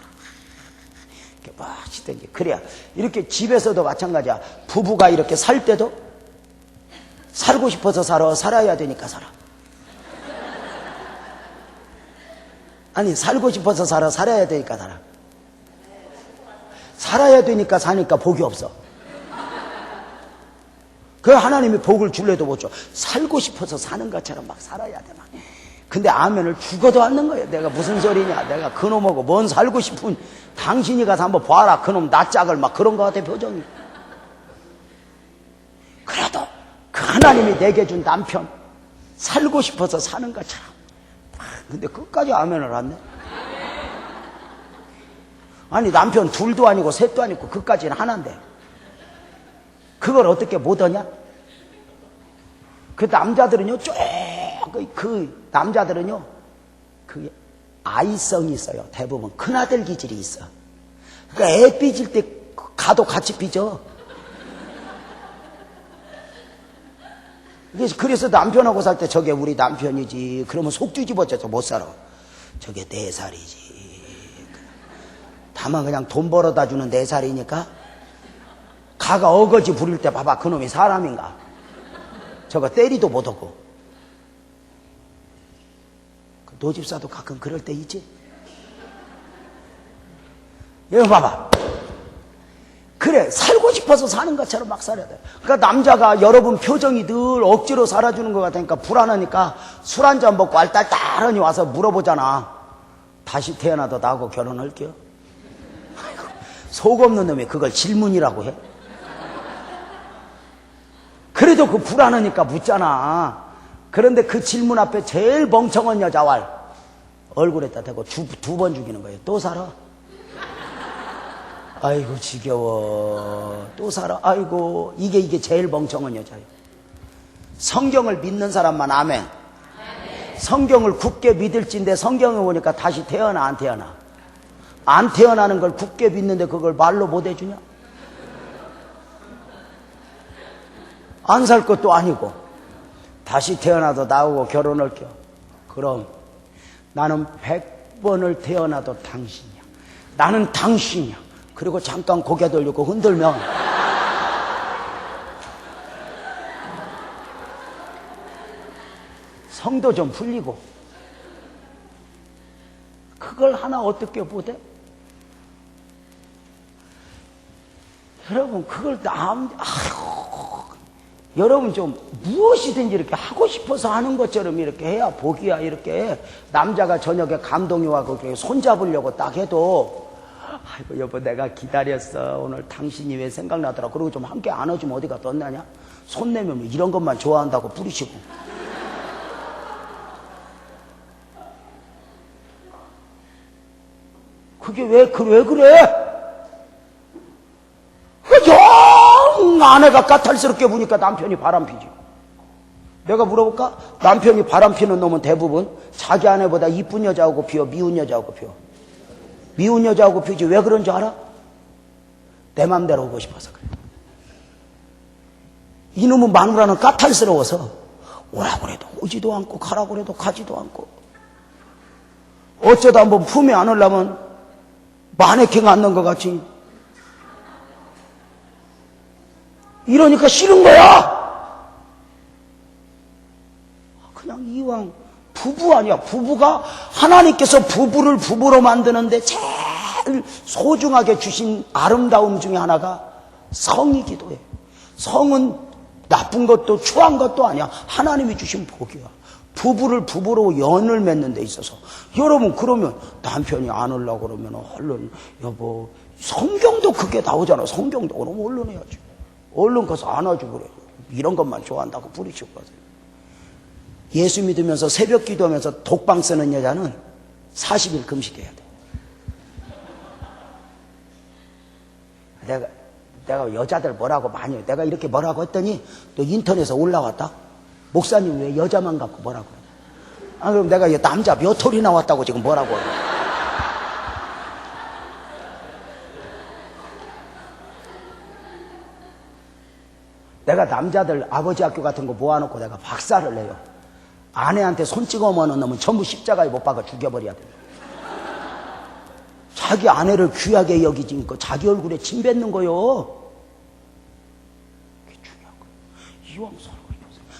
이렇게 무엇이든지 그래야. 이렇게 집에서도 마찬가지야. 부부가 이렇게 살 때도 살고 싶어서 살아야 되니까 살아. 아니 살고 싶어서 살아야 되니까 살아. 살아야 되니까 사니까 복이 없어. 그 하나님이 복을 줄래도 못 줘. 살고 싶어서 사는 것처럼 막 살아야 돼. 막. 근데 아멘을 죽어도 않는 거예요. 내가 무슨 소리냐. 내가 그놈하고 뭔 살고 싶은 당신이 가서 한번 봐라. 그놈 낯짝을 막 그런 거 같아 표정이. 그래도 그 하나님이 내게 준 남편 살고 싶어서 사는 것처럼. 근데 끝까지 아멘을 안 해. 아니 남편 둘도 아니고 셋도 아니고 그까지는 하나인데 그걸 어떻게 못하냐? 그 남자들은요, 그 남자들은요, 아이성이 있어요. 대부분 큰아들 기질이 있어. 그러니까 애 삐질 때 가도 같이 삐져. 그래서 남편하고 살 때 저게 우리 남편이지. 그러면 속 뒤집어져서 못 살아. 저게 내 살이지. 다만 그냥 돈 벌어다 주는 내 살이니까 가가 어거지 부릴 때 봐봐. 그놈이 사람인가. 저거 때리도 못하고. 노집사도 가끔 그럴 때 있지. 여기 봐봐. 그래, 살고 싶어서 사는 것처럼 막 살아야 돼. 그러니까 남자가 여러분 표정이 늘 억지로 살아주는 것 같으니까 불안하니까 술 한잔 먹고 알딸딸하니 와서 물어보잖아. 다시 태어나도 나하고 결혼할게요? 속 없는 놈이 그걸 질문이라고 해? 그래도 그 불안하니까 묻잖아. 그런데 그 질문 앞에 제일 멍청한 여자왈 얼굴에다 대고 두 번 죽이는 거예요. 또 살아? 아이고 지겨워. 또 살아? 아이고. 이게 제일 멍청한 여자예요. 성경을 믿는 사람만 아멘. 성경을 굳게 믿을진데 성경을 보니까 다시 태어나 안 태어나? 안 태어나는 걸 굳게 믿는데 그걸 말로 못 해주냐? 안 살 것도 아니고 다시 태어나도 나오고 결혼할게요. 그럼 나는 100번을 태어나도 당신이야. 나는 당신이야. 그리고 잠깐 고개 돌리고 흔들면 성도 좀 풀리고. 그걸 하나 어떻게 보대? 여러분 그걸 여러분 좀 무엇이든지 이렇게 하고 싶어서 하는 것처럼 이렇게 해야 복이야. 이렇게 남자가 저녁에 감동이 와서 손잡으려고 딱 해도 아이고 여보 내가 기다렸어. 오늘 당신이 왜 생각나더라. 그리고 좀 함께 안아주면 어디가 떴나냐. 손 내면 이런 것만 좋아한다고 부르시고. 그게 왜 그래? 영 아내가 까탈스럽게 보니까 남편이 바람피지. 내가 물어볼까? 남편이 바람피는 놈은 대부분 자기 아내보다 이쁜 여자하고 피워. 미운 여자하고 피워. 미운 여자하고 피우지. 왜 그런 줄 알아? 내 맘대로 오고 싶어서 그래. 이놈은 마누라는 까탈스러워서 오라고 해도 오지도 않고 가라고 해도 가지도 않고. 어쩌다 한번 품에 안으려면 마네킹 앉는 것 같이. 이러니까 싫은 거야. 그냥 이왕 부부 아니야. 부부가 하나님께서 부부를 부부로 만드는데 제일 소중하게 주신 아름다움 중에 하나가 성이기도 해. 성은 나쁜 것도 추한 것도 아니야. 하나님이 주신 복이야. 부부를 부부로 연을 맺는 데 있어서. 여러분 그러면 남편이 안 오려고 그러면 얼른 여보 성경도 그게 나오잖아. 성경도 그럼 얼른 해야지. 얼른 가서 안아주고 그래. 이런 것만 좋아한다고 부리시고 가세요. 예수 믿으면서 새벽 기도하면서 독방 쓰는 여자는 40일 금식해야 돼. 내가 여자들 뭐라고 많이 해. 내가 이렇게 뭐라고 했더니 또 인터넷에 올라왔다. 목사님 왜 여자만 갖고 뭐라고 해. 아 그럼 내가 남자 몇 톨이 나왔다고 지금 뭐라고 해. 내가 남자들 아버지 학교 같은 거 모아놓고 내가 박살을 내요. 아내한테 손 찍어먹는 놈은 전부 십자가에 못 박아 죽여버려야 돼. 자기 아내를 귀하게 여기니까 자기 얼굴에 침 뱉는 거요. 그게 중요한 거예요. 이왕 서로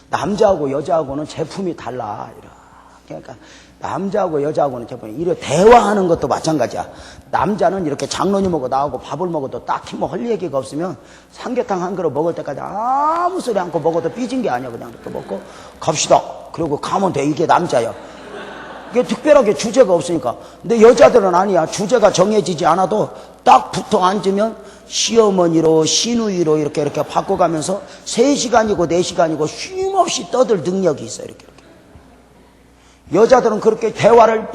남자하고 여자하고는 제품이 달라. 그러니까 남자하고 여자하고는 제품이 이렇게 대화하는 것도 마찬가지야. 남자는 이렇게 장로님하고 나하고 밥을 먹어도 딱히 뭐 할 얘기가 없으면 삼계탕 한 그릇 먹을 때까지 아무 소리 않고 먹어도 삐진 게 아니야. 그냥 이렇게 먹고 갑시다. 그리고 가면 돼. 이게 남자야. 이게 특별하게 주제가 없으니까. 근데 여자들은 아니야. 주제가 정해지지 않아도 딱 붙어 앉으면 시어머니로 시누이로 이렇게 바꿔가면서 3시간이고 4시간이고 쉼없이 떠들 능력이 있어. 이렇게. 여자들은 그렇게 대화를 막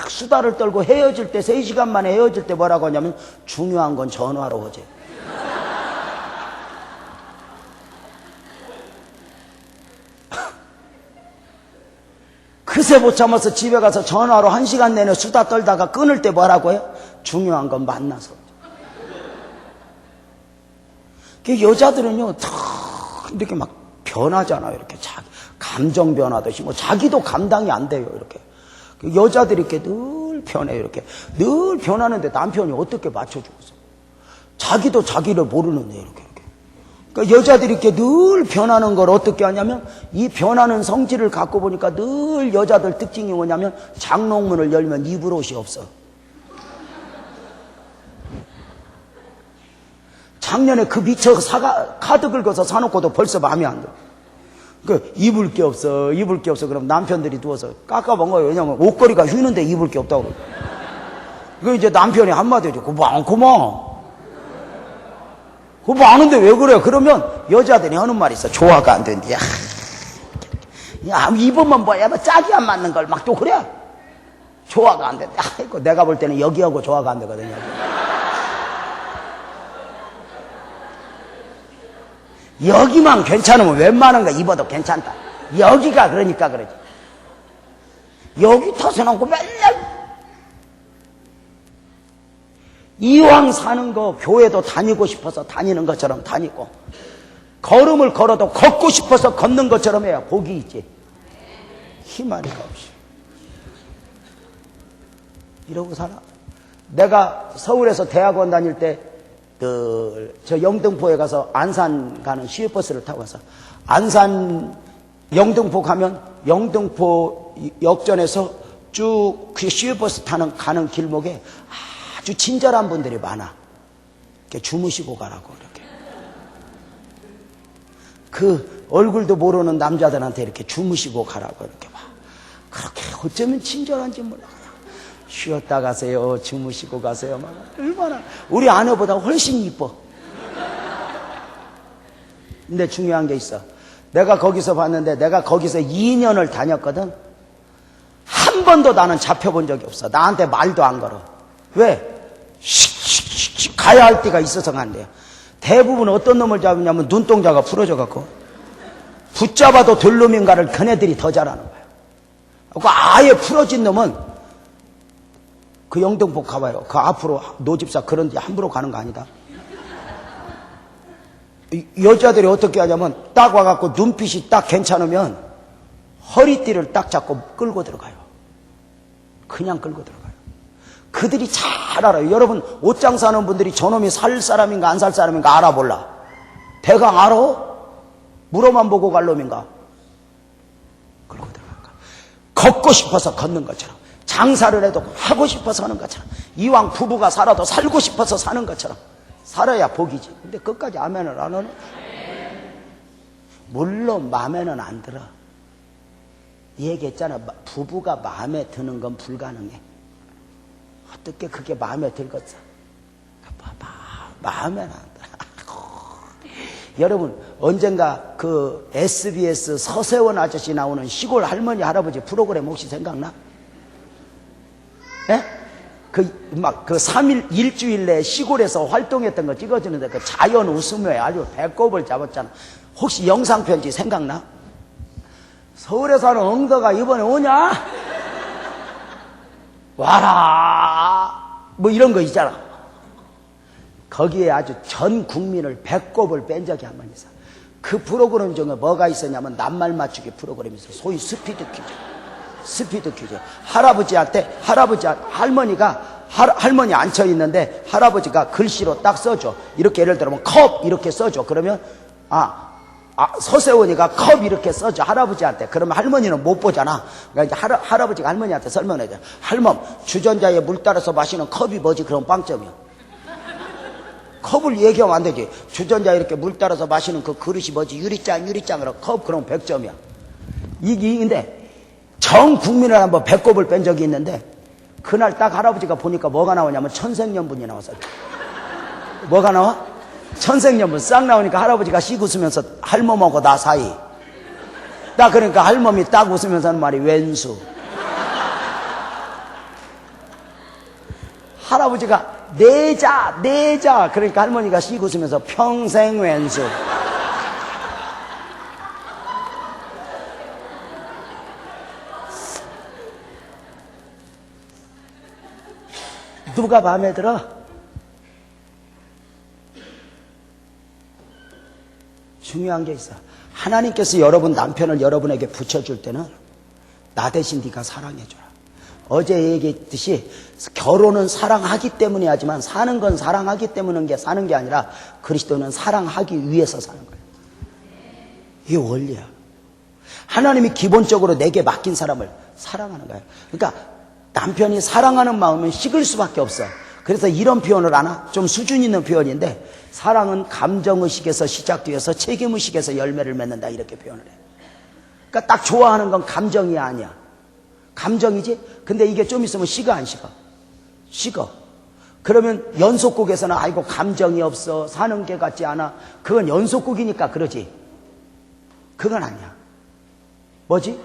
수다를 떨고 헤어질 때 3시간 만에 헤어질 때 뭐라고 하냐면 중요한 건 전화로 하지. 그 그새 못 참아서 집에 가서 전화로 1시간 내내 수다 떨다가 끊을 때 뭐라고요? 중요한 건 만나서. 그 여자들은요, 다 이렇게 막 변하잖아요. 이렇게 감정 변하듯이. 뭐 자기도 감당이 안 돼요. 이렇게. 그 여자들이 이렇게 늘 변해요. 이렇게. 늘 변하는데 남편이 어떻게 맞춰주겠어? 자기도 자기를 모르는데, 이렇게. 그러니까 여자들이 이렇게 늘 변하는 걸 어떻게 하냐면, 이 변하는 성질을 갖고 보니까 늘 여자들 특징이 뭐냐면, 장롱문을 열면 입을 옷이 없어. 작년에 그 미처 카드 긁어서 사놓고도 벌써 마음에 안 들어. 그 입을 게 없어, 입을 게 없어. 그럼 남편들이 누워서 깎아먹어요. 왜냐면 옷걸이가 휘는데 입을 게 없다고 그래. 그 이제 남편이 한마디로 그거 많구만. 그거 많은데 왜 그래? 그러면 여자들이 하는 말이 있어. 조화가 안 된대. 야, 입으면 뭐야? 뭐 짝이 안 맞는 걸 막 또 그래? 조화가 안 된대. 아이고, 내가 볼 때는 여기하고 조화가 안 되거든요. 여기만 괜찮으면 웬만한 거 입어도 괜찮다. 여기가 그러니까 그러지. 여기 터서놓고 맨날 이왕 사는 거 교회도 다니고 싶어서 다니는 것처럼 다니고 걸음을 걸어도 걷고 싶어서 걷는 것처럼 해야 복이 있지. 희망이가 없이 이러고 살아. 내가 서울에서 대학원 다닐 때 저 영등포에 가서 안산 가는 시외버스를 타고 가서 안산 영등포 가면 영등포 역전에서 쭉 그 시외버스 가는 길목에 아주 친절한 분들이 많아. 이렇게 주무시고 가라고 이렇게. 그 얼굴도 모르는 남자들한테 이렇게 주무시고 가라고 이렇게 막. 그렇게 어쩌면 친절한지 몰라. 쉬었다 가세요. 주무시고 가세요. 막 얼마나 우리 아내보다 훨씬 이뻐. 근데 중요한 게 있어. 내가 거기서 봤는데 내가 거기서 2년을 다녔거든. 한 번도 나는 잡혀본 적이 없어. 나한테 말도 안 걸어. 왜? 가야 할 때가 있어서 간대요. 대부분 어떤 놈을 잡으냐면 눈동자가 부러져 갖고 붙잡아도 될 놈인가를 그네들이 더 잘하는 거야. 그 아예 부러진 놈은 그 영등포 가봐요. 그 앞으로 노집사 그런 데 함부로 가는 거 아니다. 여자들이 어떻게 하냐면 딱 와갖고 눈빛이 딱 괜찮으면 허리띠를 딱 잡고 끌고 들어가요. 그냥 끌고 들어가요. 그들이 잘 알아요. 여러분 옷장 사는 분들이 저놈이 살 사람인가 안 살 사람인가 알아볼라. 대강 알아? 물어만 보고 갈 놈인가? 끌고 들어갈까? 걷고 싶어서 걷는 것처럼 장사를 해도 하고 싶어서 하는 것처럼 이왕 부부가 살아도 살고 싶어서 사는 것처럼 살아야 복이지. 근데 끝까지 아멘을 안 하는? 물론 마음에는 안 들어. 얘기했잖아. 부부가 마음에 드는 건 불가능해. 어떻게 그게 마음에 들겠어? 마음에는 안 들어. 여러분 언젠가 그 SBS 서세원 아저씨 나오는 시골 할머니 할아버지 프로그램 혹시 생각나? 예? 그 3일, 일주일 내에 시골에서 활동했던 거 찍어주는데 그 자연 웃음에 아주 배꼽을 잡았잖아. 혹시 영상편지 생각나? 서울에 사는 엉더가 이번에 오냐? 와라! 뭐 이런 거 있잖아. 거기에 아주 전 국민을 배꼽을 뺀 적이 한 번 있어. 그 프로그램 중에 뭐가 있었냐면 낱말 맞추기 프로그램이 있어. 소위 스피드 퀴즈. 할아버지한테 할머니 앉혀 있는데 할아버지가 글씨로 딱 써줘. 이렇게 예를 들면 컵 이렇게 써줘. 그러면 서세원이가 컵 이렇게 써줘 할아버지한테. 그러면 할머니는 못 보잖아. 그러니까 이제 할아버지가 할머니한테 설명해줘. 할멈, 주전자에 물 따라서 마시는 컵이 뭐지? 그럼 빵점이야. 컵을 얘기하면 안 되지. 주전자에 이렇게 물 따라서 마시는 그 그릇이 뭐지? 유리장으로 컵, 그럼 100점이야. 근데 전 국민을 한번 배꼽을 뺀 적이 있는데 그날 딱 할아버지가 보니까 뭐가 나오냐면 천생연분이 나왔어요. 뭐가 나와? 천생연분 싹 나오니까 할아버지가 씩 웃으면서 할멈하고 나 사이. 딱 그러니까 할멈이 딱 웃으면서 하는 말이 왼수. 할아버지가 내자 그러니까 할머니가 씩 웃으면서 평생 왼수. 누가 마음에 들어? 중요한 게 있어. 하나님께서 여러분 남편을 여러분에게 붙여줄 때는 나 대신 네가 사랑해줘라. 어제 얘기했듯이 결혼은 사랑하기 때문에 하지만 사는 건 사랑하기 때문에 사는 게 아니라 그리스도는 사랑하기 위해서 사는 거예요. 이게 원리야. 하나님이 기본적으로 내게 맡긴 사람을 사랑하는 거예요. 그러니까 남편이 사랑하는 마음은 식을 수밖에 없어. 그래서 이런 표현을 하나? 좀 수준 있는 표현인데 사랑은 감정의식에서 시작되어서 책임의식에서 열매를 맺는다 이렇게 표현을 해요. 그러니까 딱 좋아하는 건 감정이 아니야. 감정이지? 근데 이게 좀 있으면 식어 안 식어? 식어. 그러면 연속곡에서는 아이고 감정이 없어 사는 게 같지 않아. 그건 연속곡이니까 그러지. 그건 아니야. 뭐지?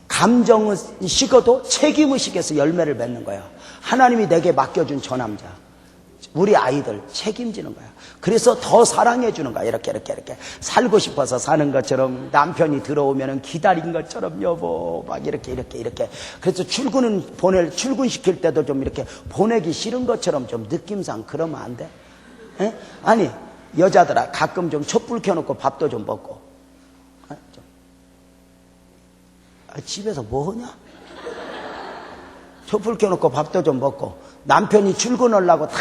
감정은 식어도 책임의식에서 열매를 맺는 거야. 하나님이 내게 맡겨준 저 남자, 우리 아이들 책임지는 거야. 그래서 더 사랑해 주는 거야. 이렇게 살고 싶어서 사는 것처럼 남편이 들어오면 기다린 것처럼 여보 막 이렇게 그래서 출근시킬 때도 좀 이렇게 보내기 싫은 것처럼 좀 느낌상 그러면 안 돼? 에? 아니 여자들아 가끔 좀 촛불 켜놓고 밥도 좀 먹고 집에서 뭐 하냐? 촛불 켜놓고 밥도 좀 먹고 남편이 출근하려고 다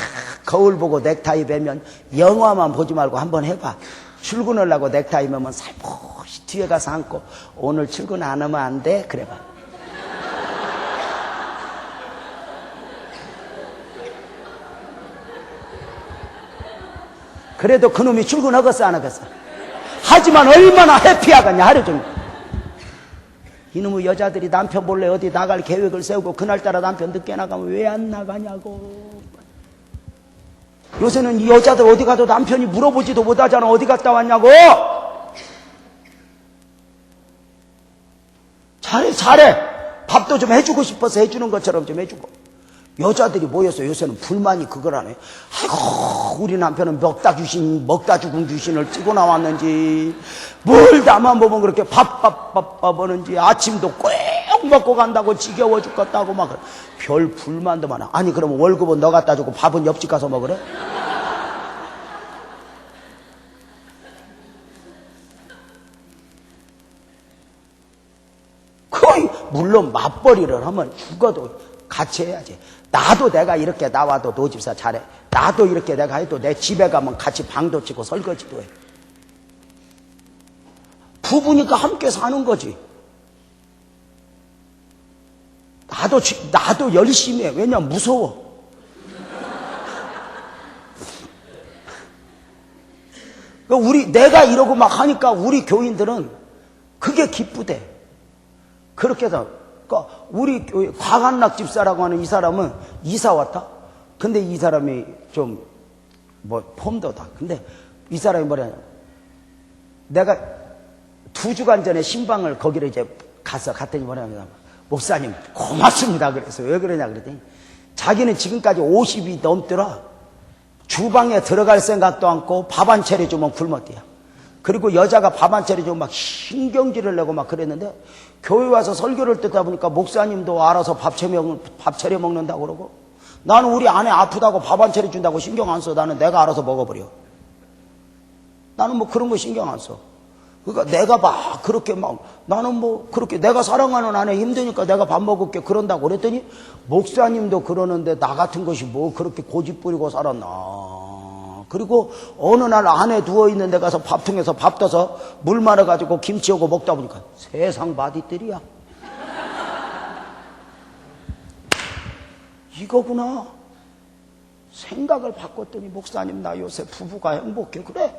거울 보고 넥타이 매면 영화만 보지 말고 한번 해봐. 출근하려고 넥타이 매면 살포시 뒤에 가서 앉고 오늘 출근 안 하면 안 돼? 그래봐. 그래도 그놈이 출근하겠어 안 하겠어? 하지만 얼마나 해피하겠냐 하루 종일. 이놈의 여자들이 남편 몰래 어디 나갈 계획을 세우고 그날따라 남편 늦게 나가면 왜 안 나가냐고. 요새는 이 여자들 어디 가도 남편이 물어보지도 못하잖아. 어디 갔다 왔냐고. 잘해. 밥도 좀 해주고 싶어서 해주는 것처럼 좀 해주고. 여자들이 모여서 요새는 불만이 그거라네. 아이고 우리 남편은 먹다 죽은 귀신을 찌고 나왔는지 뭘 나만 보면 그렇게 밥 하는지 아침도 꼭 먹고 간다고 지겨워 죽겠다고 막 별 불만도 많아. 아니 그러면 월급은 너 갖다 주고 밥은 옆집 가서 먹으래? 거의 물론 맞벌이를 하면 죽어도 같이 해야지. 나도 내가 이렇게 나와도 너 집사 잘해. 나도 이렇게 내가 해도 내 집에 가면 같이 방도 치고 설거지도 해. 부부니까 함께 사는 거지. 나도 열심히 해. 왜냐면 무서워. 내가 이러고 막 하니까 우리 교인들은 그게 기쁘대. 그렇게 해서 그러니까 우리 교회 과간락 집사라고 하는 이 사람은 이사 왔다. 근데 이 사람이 좀 폼도다. 근데 이 사람이 뭐냐? 내가 2주간 전에 신방을 거기를 이제 갔더니 뭐냐면 목사님 고맙습니다. 그래서 왜 그러냐 그랬더니 자기는 지금까지 50이 넘더라. 주방에 들어갈 생각도 않고 밥 한 차례 주면 굶었대요. 그리고 여자가 밥 한 차례 주면 막 신경질을 내고 막 그랬는데 교회 와서 설교를 듣다 보니까 목사님도 알아서 밥 차려 먹는다고 그러고 나는 우리 아내 아프다고 밥 한 차례 준다고 신경 안 써. 나는 내가 알아서 먹어버려. 나는 뭐 그런 거 신경 안 써. 그러니까 내가 막 그렇게 막 나는 뭐 그렇게 내가 사랑하는 아내 힘드니까 내가 밥 먹을게 그런다고 그랬더니 목사님도 그러는데 나 같은 것이 뭐 그렇게 고집 부리고 살았나. 그리고 어느 날 안에 누워있는 데 가서 밥통에서 밥 떠서 물 말아가지고 김치하고 먹다 보니까 세상 바디들이야. 이거구나. 생각을 바꿨더니 목사님 나 요새 부부가 행복해. 그래.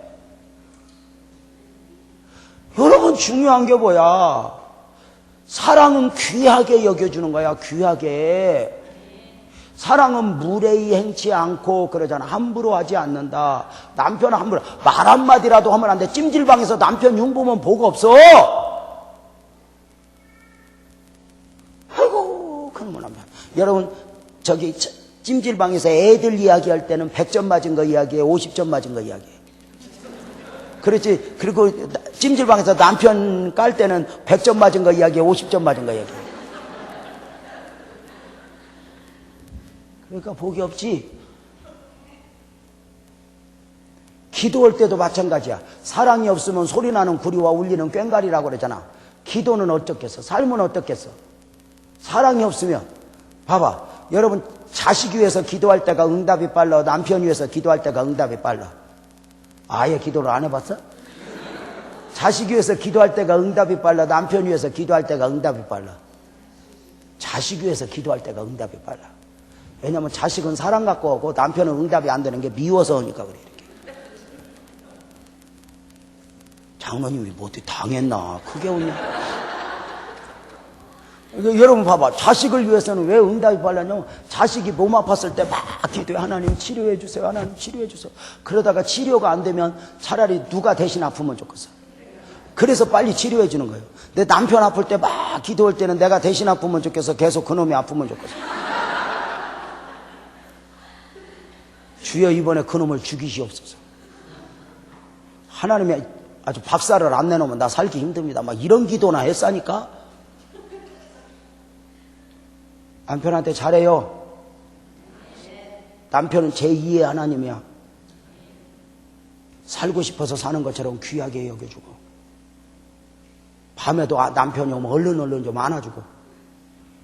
여러분 중요한 게 뭐야? 사랑은 귀하게 여겨주는 거야. 귀하게. 사랑은 무례히 행치 않고 그러잖아. 함부로 하지 않는다. 남편은 함부로 말 한마디라도 하면 안 돼. 찜질방에서 남편 흉보면 복 없어. 아이고 그놈의 남편. 여러분 저기 찜질방에서 애들 이야기할 때는 100점 맞은 거 이야기해, 50점 맞은 거 이야기해. 그렇지. 그리고 찜질방에서 남편 깔 때는 100점 맞은 거 이야기해, 50점 맞은 거 이야기해. 그러니까 복이 없지. 기도할 때도 마찬가지야. 사랑이 없으면 소리나는 구리와 울리는 꽹과리라고 그러잖아. 기도는 어떻겠어? 삶은 어떻겠어? 사랑이 없으면 봐봐. 여러분 자식 위해서 기도할 때가 응답이 빨라? 남편 위해서 기도할 때가 응답이 빨라? 아예 기도를 안 해봤어? 자식 위해서 기도할 때가 응답이 빨라? 남편 위해서 기도할 때가 응답이 빨라? 자식 위해서 기도할 때가 응답이 빨라. 왜냐면 자식은 사랑 갖고 오고 남편은 응답이 안 되는 게 미워서 오니까 그래. 장로님이 뭐 어떻게 당했나? 그게 오냐? 여러분 봐봐. 자식을 위해서는 왜 응답이 빨라냐면 자식이 몸 아팠을 때 막 기도해. 하나님 치료해 주세요. 하나님 치료해 주세요. 그러다가 치료가 안 되면 차라리 누가 대신 아프면 좋겠어. 그래서 빨리 치료해 주는 거예요. 내 남편 아플 때 막 기도할 때는 내가 대신 아프면 좋겠어. 계속 그놈이 아프면 좋겠어. 주여 이번에 그놈을 죽이시옵소서. 하나님이 아주 밥살을 안 내놓으면 나 살기 힘듭니다. 막 이런 기도나 했사니까. 남편한테 잘해요. 남편은 제2의 하나님이야. 살고 싶어서 사는 것처럼 귀하게 여겨주고, 밤에도 남편이 오면 얼른 좀 안아주고.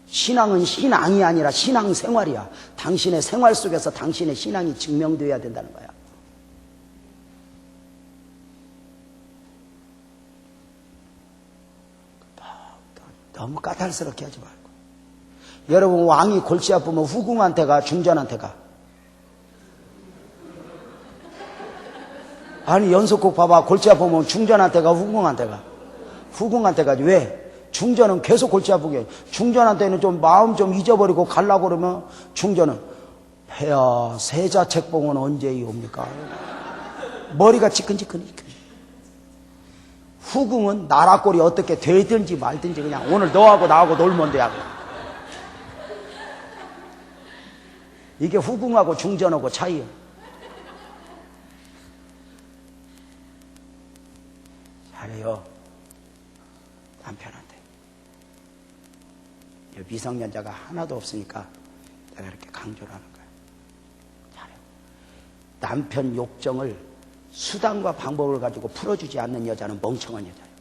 신앙은 신앙이 아니라 신앙생활이야. 당신의 생활 속에서 당신의 신앙이 증명되어야 된다는 거야. 너무 까탈스럽게 하지 말고. 여러분 왕이 골치 아프면 후궁한테 가, 중전한테 가? 아니 연속곡 봐봐. 골치 아프면 중전한테 가, 후궁한테 가? 후궁한테 가지. 왜? 중전은 계속 골치 아프게 해. 중전한테는 좀 마음 좀 잊어버리고 가려고 그러면 중전은 폐하 세자 책봉은 언제 옵니까? 머리가 지끈지끈. 후궁은 나라꼴이 어떻게 되든지 말든지 그냥 오늘 너하고 나하고 놀면 돼야. 이게 후궁하고 중전하고 차이야. 잘해요. 남편한테. 미성년자가 하나도 없으니까 내가 이렇게 강조를 하는 거야. 잘해요. 남편 욕정을 수단과 방법을 가지고 풀어주지 않는 여자는 멍청한 여자예요.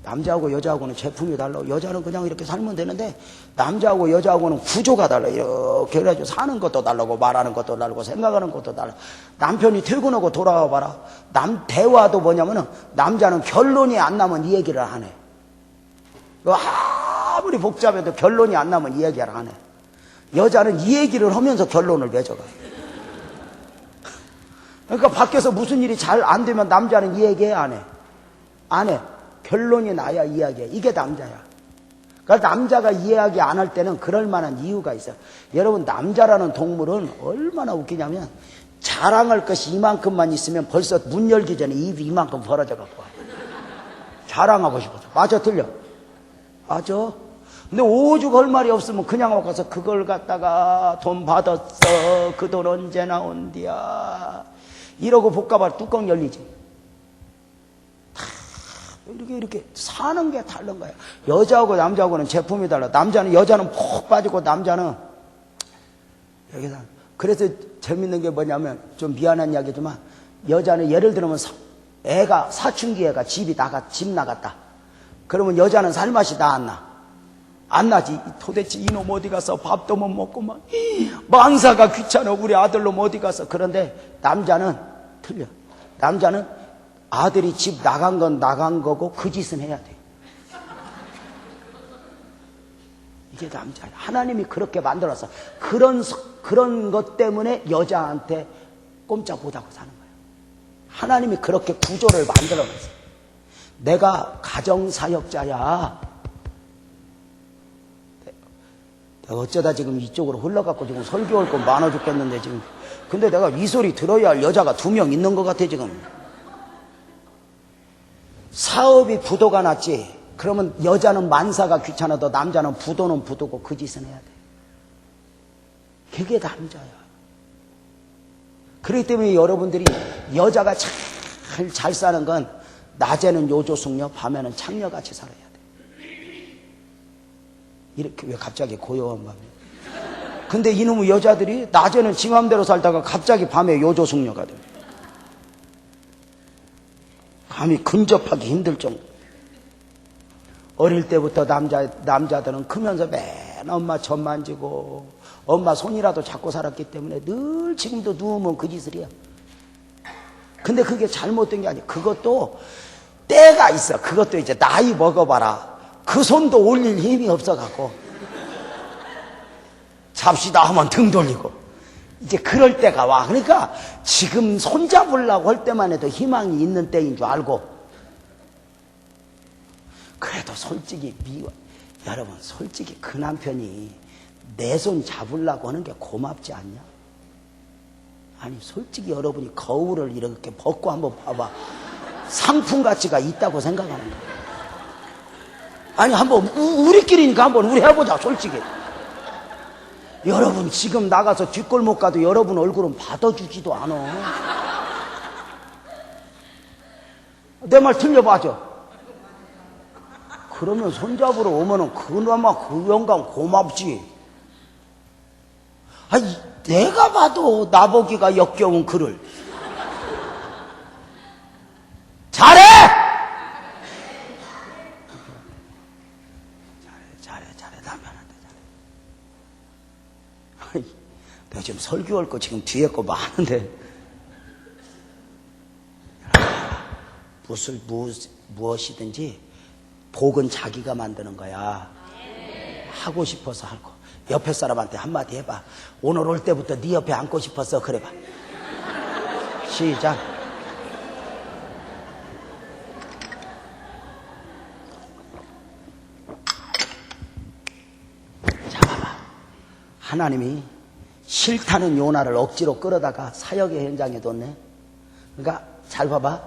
남자하고 여자하고는 제품이 달라. 여자는 그냥 이렇게 살면 되는데 남자하고 여자하고는 구조가 달라. 이렇게 해가지고 사는 것도 다르고 말하는 것도 다르고 생각하는 것도 달라. 남편이 퇴근하고 돌아와 봐라. 대화도 뭐냐면은 남자는 결론이 안 나면 이 얘기를 안 해. 아무리 복잡해도 결론이 안 나면 이 얘기를 안 해. 여자는 이 얘기를 하면서 결론을 맺어가. 그러니까 밖에서 무슨 일이 잘 안 되면 남자는 이 얘기 안 해. 안 해. 결론이 나야 이야기해. 이게 남자야. 그러니까 남자가 이야기 안 할 때는 그럴 만한 이유가 있어요. 여러분 남자라는 동물은 얼마나 웃기냐면 자랑할 것이 이만큼만 있으면 벌써 문 열기 전에 입이 이만큼 벌어져 갖고 와. 자랑하고 싶어서. 맞아 틀려? 맞아. 근데 오죽 할 말이 없으면 그냥 와서 그걸 갖다가 돈 받았어. 그 돈 언제 나온디야. 이러고 복가발 뚜껑 열리지. 이렇게 사는 게 다른 거야. 여자하고 남자하고는 제품이 달라. 남자는 여자는 푹 빠지고 남자는 여기서. 그래서 재밌는 게 뭐냐면 좀 미안한 이야기지만 여자는 예를 들면 애가 사춘기 애가 집 나갔다. 그러면 여자는 살맛이 나 안 나? 안 나지. 도대체 이놈 어디 가서 밥도 못 먹고 막 망사가 귀찮아. 우리 아들놈 어디 가서. 그런데 남자는 틀려. 남자는 아들이 집 나간 건 나간 거고 그 짓은 해야 돼. 이게 남자야. 하나님이 그렇게 만들어서 그런 것 때문에 여자한테 꼼짝 못하고 사는 거야. 하나님이 그렇게 구조를 만들어놨어. 내가 가정사역자야. 내가 어쩌다 지금 이쪽으로 흘러갖고 지금 설교할 건 많아 죽겠는데 지금. 근데 내가 이 소리 들어야 할 여자가 2명 있는 것 같아 지금. 사업이 부도가 났지. 그러면 여자는 만사가 귀찮아도 남자는 부도는 부도고 그 짓은 해야 돼. 그게 남자야. 그렇기 때문에 여러분들이 여자가 잘 사는 건 낮에는 요조숙녀, 밤에는 창녀같이 살아야 돼. 이렇게 왜 갑자기 고요한 밤에. 근데 이놈의 여자들이 낮에는 지 맘대로 살다가 갑자기 밤에 요조숙녀가 돼. 감히 근접하기 힘들 정도. 어릴 때부터 남자들은 크면서 맨 엄마 젖 만지고 엄마 손이라도 잡고 살았기 때문에 늘 지금도 누우면 그 짓을 해요. 근데 그게 잘못된 게 아니에요. 그것도 때가 있어. 그것도 이제 나이 먹어봐라. 그 손도 올릴 힘이 없어갖고 잡시다 하면 등 돌리고 이제 그럴 때가 와. 그러니까 지금 손잡으려고 할 때만 해도 희망이 있는 때인 줄 알고, 그래도 솔직히 여러분 솔직히 그 남편이 내 손 잡으려고 하는 게 고맙지 않냐? 아니 솔직히 여러분이 거울을 이렇게 벗고 한번 봐봐. 상품 가치가 있다고 생각하는 거야. 아니 한번 우리끼리니까 한번 우리 해보자. 솔직히 여러분 지금 나가서 뒷골목 가도 여러분 얼굴은 받아주지도 않아. 내 말 틀려봐줘. 그러면 손잡으러 오면은 그나마 그 영감 고맙지. 아니 내가 봐도 나보기가 역겨운 그를 잘해 남편한테 잘해. 내가 지금 설교할 거 지금 뒤에 거 많은데 무엇이든지 복은 자기가 만드는 거야. 하고 싶어서 할 거. 옆에 사람한테 한마디 해봐. 오늘 올 때부터 네 옆에 앉고 싶었어. 그래봐. 시작. 자 봐봐. 하나님이 싫다는 요나를 억지로 끌어다가 사역의 현장에 뒀네. 그러니까 잘 봐봐.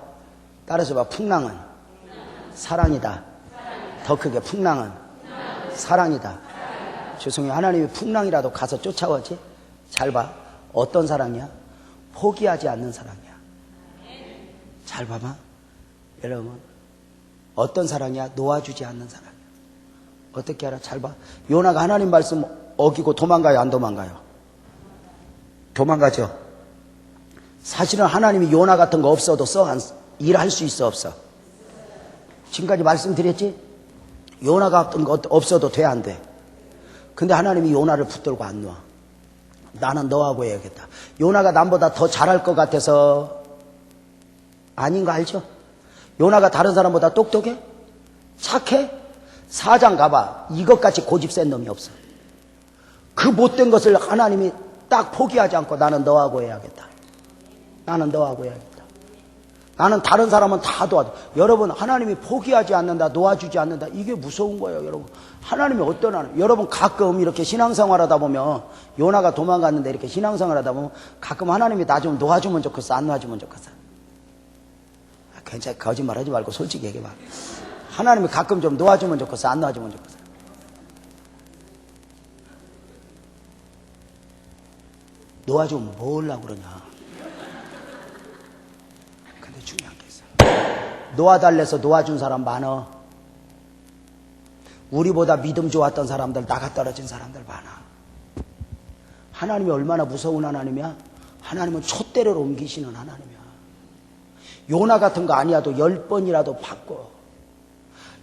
따라서 봐. 풍랑은 사랑이다. 더 크게 풍랑은 사랑이다. 죄송해요. 하나님이 풍랑이라도 가서 쫓아오지. 잘 봐. 어떤 사랑이야? 포기하지 않는 사랑이야. 잘 봐봐. 여러분 어떤 사랑이야? 놓아주지 않는 사랑이야. 어떻게 알아? 잘 봐. 요나가 하나님 말씀 어기고 도망가요? 안 도망가요? 도망가죠. 사실은 하나님이 요나 같은 거 없어도 일할 수 있어 없어? 지금까지 말씀드렸지? 요나 같은 거 없어도 돼 안 돼? 근데 하나님이 요나를 붙들고 안 놔. 나는 너하고 해야겠다. 요나가 남보다 더 잘할 것 같아서 아닌 거 알죠? 요나가 다른 사람보다 똑똑해? 착해? 사장 가봐. 이것같이 고집 센 놈이 없어. 그 못된 것을 하나님이 딱 포기하지 않고 나는 너하고 해야겠다. 나는 너하고 해야겠다. 나는 다른 사람은 다 도와줘. 여러분 하나님이 포기하지 않는다, 놓아주지 않는다. 이게 무서운 거예요. 여러분 하나님이 어떤 하나님. 여러분 가끔 이렇게 신앙생활 하다 보면 요나가 도망갔는데 이렇게 신앙생활 하다 보면 가끔 하나님이 나 좀 놓아주면 좋겠어, 안 놓아주면 좋겠어? 괜찮아. 거짓말 하지 말고 솔직히 얘기해봐. 하나님이 가끔 좀 놓아주면 좋겠어, 안 놓아주면 좋겠어? 놓아주면 뭐 하려고 그러냐. 근데 중요한 게 있어. 놓아달래서 놓아준 사람 많아. 우리보다 믿음 좋았던 사람들, 나가 떨어진 사람들 많아. 하나님이 얼마나 무서운 하나님이야? 하나님은 촛대를 옮기시는 하나님이야. 요나 같은 거 아니어도 10번이라도 받고,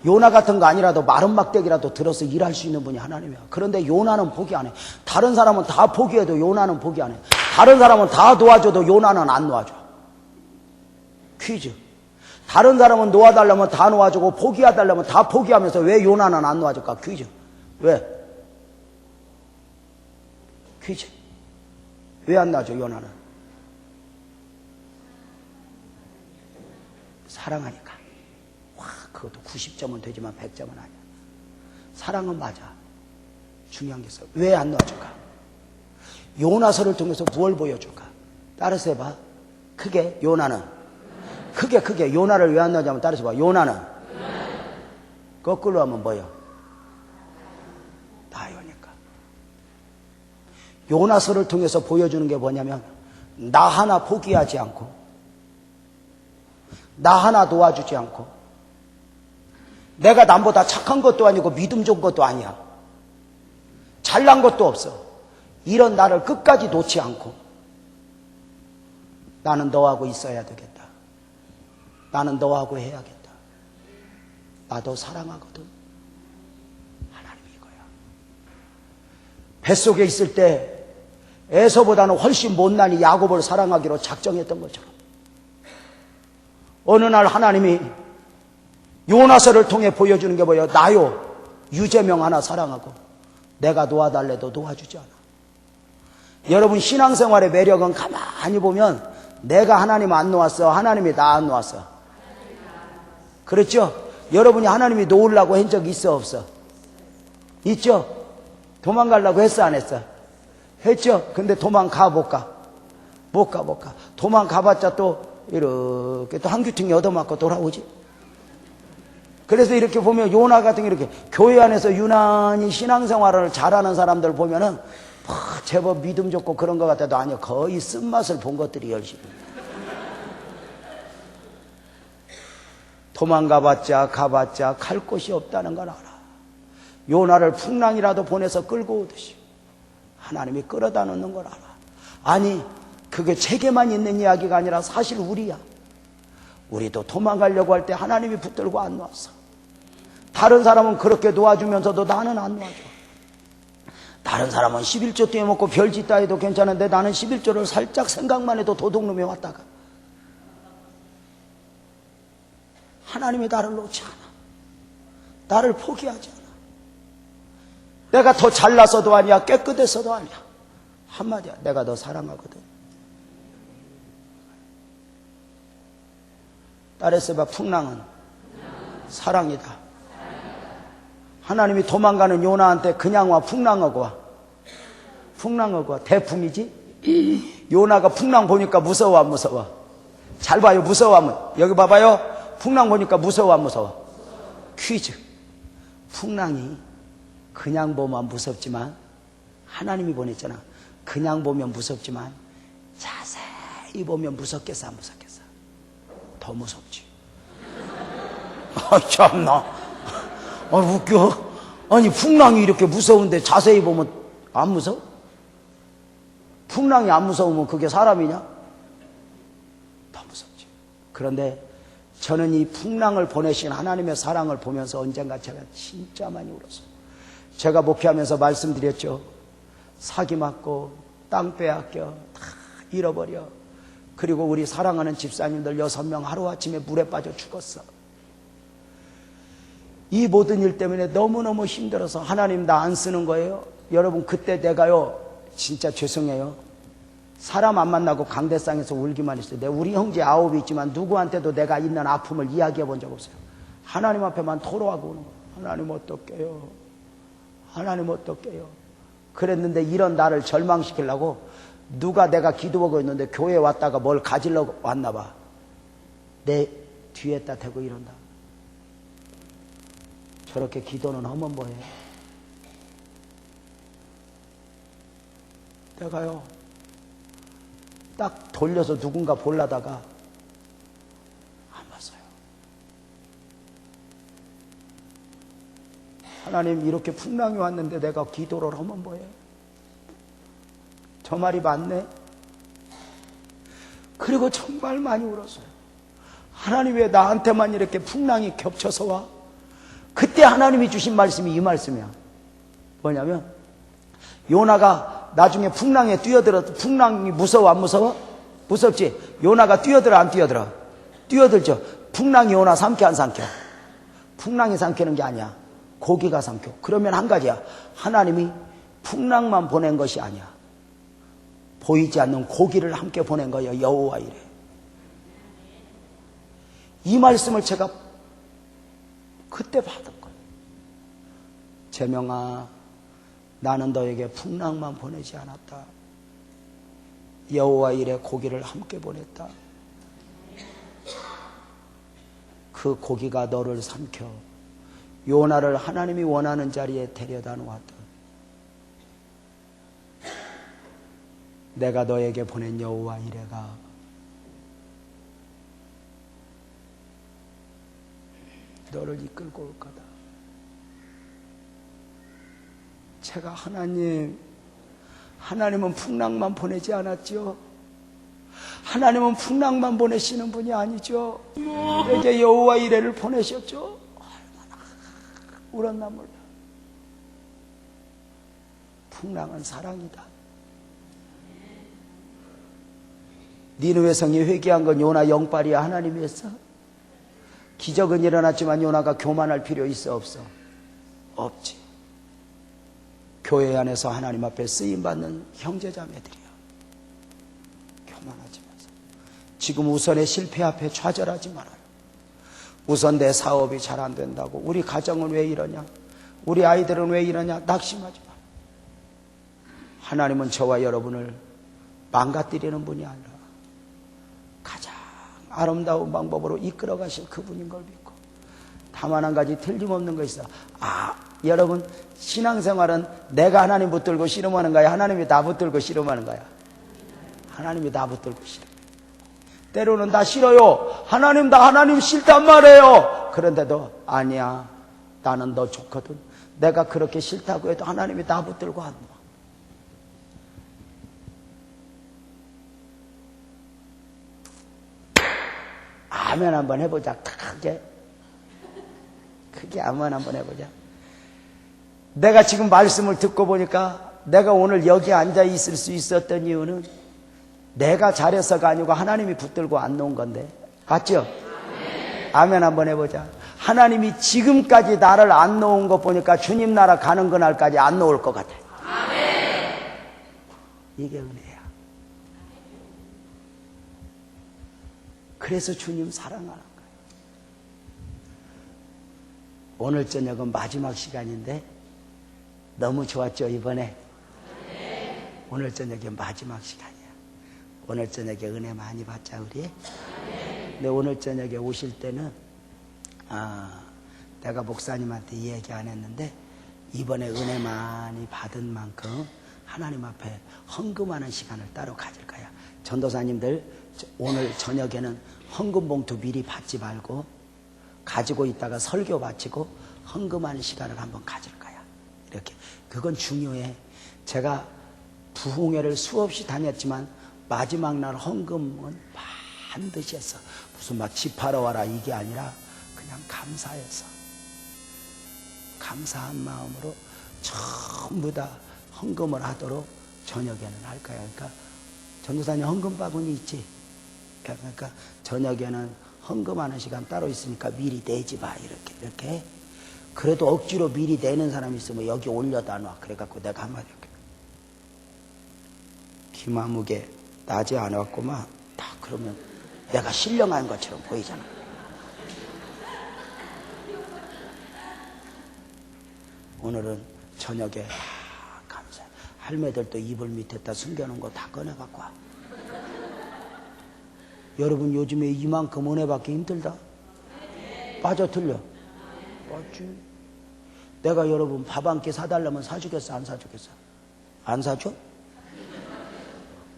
요나 같은 거 아니라도 마른 막대기라도 들어서 일할 수 있는 분이 하나님이야. 그런데 요나는 포기 안 해. 다른 사람은 다 포기해도 요나는 포기 안 해. 다른 사람은 다 도와줘도 요나는 안 놓아줘. 퀴즈. 다른 사람은 놓아달라면 다 놓아주고 포기해달라면 다 포기하면서 왜 요나는 안 놓아줄까? 퀴즈. 왜? 퀴즈. 왜 안 놔줘 요나는? 사랑하니까. 와, 그것도 90점은 되지만 100점은 아니야. 사랑은 맞아. 중요한 게 있어. 왜 안 놔줄까? 요나서를 통해서 뭘 보여줄까? 따라서 해봐. 크게 요나는. 크게 요나를 왜 안 놔주냐면 따라서 봐. 요나는. 거꾸로 하면 뭐예요? 나요니까. 요나서를 통해서 보여주는 게 뭐냐면 나 하나 포기하지 않고, 나 하나 도와주지 않고, 내가 남보다 착한 것도 아니고 믿음 좋은 것도 아니야. 잘난 것도 없어. 이런 나를 끝까지 놓지 않고 나는 너하고 있어야 되겠다. 나는 너하고 해야겠다. 나도 사랑하거든. 하나님이 이거야. 뱃속에 있을 때 에서보다는 훨씬 못난이 야곱을 사랑하기로 작정했던 것처럼 어느 날 하나님이 요나서를 통해 보여주는 게 뭐예요? 나요 유재명 하나 사랑하고 내가 놓아달래도 놓아주지 않아. 여러분 신앙생활의 매력은 가만히 보면 내가 하나님 안 놓았어, 하나님이 나 안 놓았어. 그렇죠? 여러분이 하나님이 놓으려고 한 적 있어 없어? 있죠? 도망가려고 했어 안 했어? 했죠? 근데 도망가 못 가? 못 가. 도망가봤자 또 이렇게 또 한 귀퉁이 얻어맞고 돌아오지. 그래서 이렇게 보면 요나 같은 게 이렇게 교회 안에서 유난히 신앙생활을 잘하는 사람들 보면은 제법 믿음 좋고 그런 것 같아도 아니요, 거의 쓴맛을 본 것들이 열심히. 도망가봤자 가봤자 갈 곳이 없다는 걸 알아. 요나를 풍랑이라도 보내서 끌고 오듯이 하나님이 끌어다 놓는 걸 알아. 아니 그게 책에만 있는 이야기가 아니라 사실 우리야. 우리도 도망가려고 할 때 하나님이 붙들고 안 놓았어. 다른 사람은 그렇게 놓아주면서도 나는 안 놓아줘. 다른 사람은 11조 떼먹고 별짓 다 해도 괜찮은데 나는 11조를 살짝 생각만 해도 도둑놈이 왔다가. 하나님이 나를 놓지 않아. 나를 포기하지 않아. 내가 더 잘나서도 아니야, 깨끗해서도 아니야. 한마디야, 내가 너 사랑하거든. 딸에서봐, 풍랑은 사랑이다. 하나님이 도망가는 요나한테 그냥 와, 풍랑하고 와. 풍랑하고 와. 대풍이지? 요나가 풍랑 보니까 무서워 안 무서워? 잘 봐요, 무서워하면. 여기 봐봐요. 풍랑 보니까 무서워 안 무서워? 퀴즈. 풍랑이 그냥 보면 무섭지만, 하나님이 보냈잖아. 그냥 보면 무섭지만 자세히 보면 무섭겠어 안 무섭겠어? 더 무섭지. 참나. 웃겨. 아니 풍랑이 이렇게 무서운데 자세히 보면 안 무서워? 풍랑이 안 무서우면 그게 사람이냐? 더 무섭지. 그런데 저는 이 풍랑을 보내신 하나님의 사랑을 보면서 언젠가 제가 진짜 많이 울었어요. 제가 목회하면서 말씀드렸죠. 사기 맞고 땅 빼앗겨 다 잃어버려. 그리고 우리 사랑하는 집사님들 6명 하루아침에 물에 빠져 죽었어. 이 모든 일 때문에 너무너무 힘들어서 하나님 나 안 쓰는 거예요. 여러분 그때 내가요 진짜 죄송해요. 사람 안 만나고 강대상에서 울기만 했어요. 내가 우리 형제 9이 있지만 누구한테도 내가 있는 아픔을 이야기해 본 적 없어요. 하나님 앞에만 토로하고 오는 거예요. 하나님 어떡해요. 하나님 어떡해요. 그랬는데 이런 나를 절망시키려고 누가 내가 기도하고 있는데 교회에 왔다가 뭘 가지려고 왔나 봐. 내 뒤에다 대고 이런다. 저렇게 기도는 하면 뭐예요? 내가요 딱 돌려서 누군가 보려다가 안 봤어요. 하나님 이렇게 풍랑이 왔는데 내가 기도를 하면 뭐예요? 저 말이 맞네. 그리고 정말 많이 울었어요. 하나님 왜 나한테만 이렇게 풍랑이 겹쳐서 와? 그때 하나님이 주신 말씀이 이 말씀이야. 뭐냐면 요나가 나중에 풍랑에 뛰어들어. 풍랑이 무서워 안 무서워? 무섭지? 요나가 뛰어들어 안 뛰어들어? 뛰어들죠. 풍랑이 요나 삼켜 안 삼켜? 풍랑이 삼키는 게 아니야. 고기가 삼켜. 그러면 한 가지야. 하나님이 풍랑만 보낸 것이 아니야. 보이지 않는 고기를 함께 보낸 거예요. 여호와 이래. 이 말씀을 제가 그때 받은 거예요. 재명아, 나는 너에게 풍랑만 보내지 않았다. 여호와 이래 고기를 함께 보냈다. 그 고기가 너를 삼켜 요나를 하나님이 원하는 자리에 데려다 놓았다. 내가 너에게 보낸 여호와 이래가 너를 이끌고 올 거다. 제가 하나님은 풍랑만 보내지 않았죠. 하나님은 풍랑만 보내시는 분이 아니죠. 내게 여호와 이레를 보내셨죠. 얼마나 울었나 몰라. 풍랑은 사랑이다. 니느웨 성이 회개한 건 요나 영빨이야, 하나님이 했어? 기적은 일어났지만 요나가 교만할 필요 있어, 없어? 없지. 교회 안에서 하나님 앞에 쓰임받는 형제자매들이야. 교만하지 마세요. 지금 우선의 실패 앞에 좌절하지 말아요. 우선 내 사업이 잘 안 된다고, 우리 가정은 왜 이러냐, 우리 아이들은 왜 이러냐, 낙심하지 마. 하나님은 저와 여러분을 망가뜨리는 분이 아니라 가장 아름다운 방법으로 이끌어 가실 그분인 걸 믿고, 다만 한 가지 틀림없는 거 있어. 여러분, 신앙생활은 내가 하나님 붙들고 씨름하는 거야, 하나님이 나 붙들고 씨름하는 거야? 하나님이 나 붙들고 씨름. 때로는 나 싫어요, 하나님 싫단 말이에요. 그런데도 아니야, 나는 너 좋거든. 내가 그렇게 싫다고 해도 하나님이 나 붙들고 안 놔. 아멘 한번 해보자. 크게 아멘 한번 해보자. 내가 지금 말씀을 듣고 보니까 내가 오늘 여기 앉아 있을 수 있었던 이유는 내가 잘해서가 아니고 하나님이 붙들고 안 놓은 건데, 맞죠? 아멘 한번 해보자. 하나님이 지금까지 나를 안 놓은 거 보니까 주님 나라 가는 그날까지 안 놓을 것 같아. 이게 은혜야. 그래서 주님 사랑하는 거예요. 오늘 저녁은 마지막 시간인데 너무 좋았죠, 이번에? 오늘 저녁이 마지막 시간이야. 오늘 저녁에 은혜 많이 받자, 우리. 근데 오늘 저녁에 오실 때는 내가 목사님한테 이 얘기 안 했는데, 이번에 은혜 많이 받은 만큼 하나님 앞에 헌금하는 시간을 따로 가질 거야. 전도사님들, 오늘 저녁에는 헌금 봉투 미리 받지 말고 가지고 있다가 설교 마치고 헌금하는 시간을 한번 가질 거야. 이렇게. 그건 중요해. 제가 부흥회를 수없이 다녔지만 마지막 날 헌금은 반드시 했어. 무슨 막 집하러 와라 이게 아니라 그냥 감사해서, 감사한 마음으로 전부 다 헌금을 하도록 저녁에는 할 거야. 그러니까 전도사님 헌금 바구니 있지? 그러니까 저녁에는 헌금하는 시간 따로 있으니까 미리 내지 마. 이렇게. 그래도 억지로 미리 내는 사람이 있으면 여기 올려다 놔. 그래갖고 내가 한마디 할게. 김아무개 낮에 안 왔구만. 딱 그러면 내가 신령한 것처럼 보이잖아. 오늘은 저녁에 감사해. 할매들도 이불 밑에다 숨겨놓은 거 다 꺼내갖고 와. 여러분, 요즘에 이만큼 은혜 받기 힘들다? 빠져들려? 맞지? 내가 여러분 밥 한 끼 사달라면 사주겠어, 안 사주겠어? 안 사줘?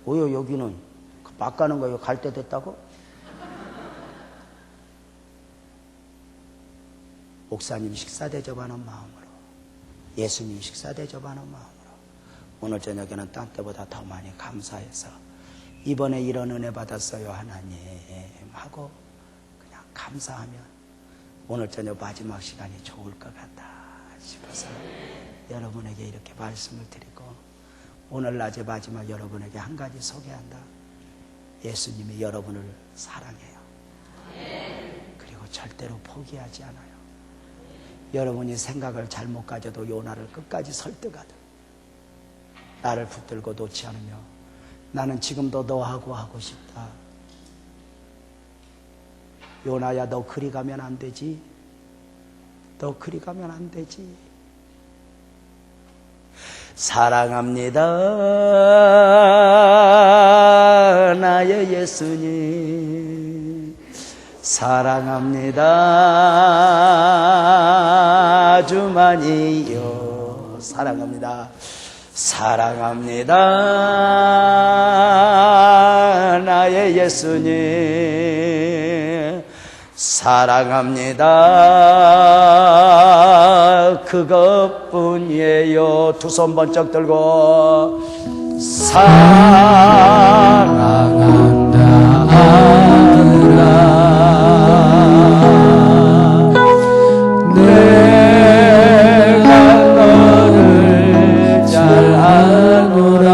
왜요? 여기는 막 가는 거예요? 갈 때 됐다고? 목사님 식사 대접하는 마음으로, 예수님 식사 대접하는 마음으로 오늘 저녁에는 딴 때보다 더 많이 감사해서 이번에 이런 은혜 받았어요 하나님 하고 그냥 감사하면 오늘 저녁 마지막 시간이 좋을 것 같다 싶어서 여러분에게 이렇게 말씀을 드리고, 오늘 낮에 마지막 여러분에게 한 가지 소개한다. 예수님이 여러분을 사랑해요. 그리고 절대로 포기하지 않아요. 여러분이 생각을 잘못 가져도 요나를 끝까지 설득하듯 나를 붙들고 놓지 않으며 나는 지금도 너하고 하고 싶다. 요나야, 너 그리 가면 안 되지. 너 그리 가면 안 되지. 사랑합니다 나의 예수님, 사랑합니다 주만이요. 사랑합니다. 사랑합니다 나의 예수님, 사랑합니다. 그것뿐이에요. 두 손 번쩍 들고 사랑한다 아들아 내가 너를 잘 아노라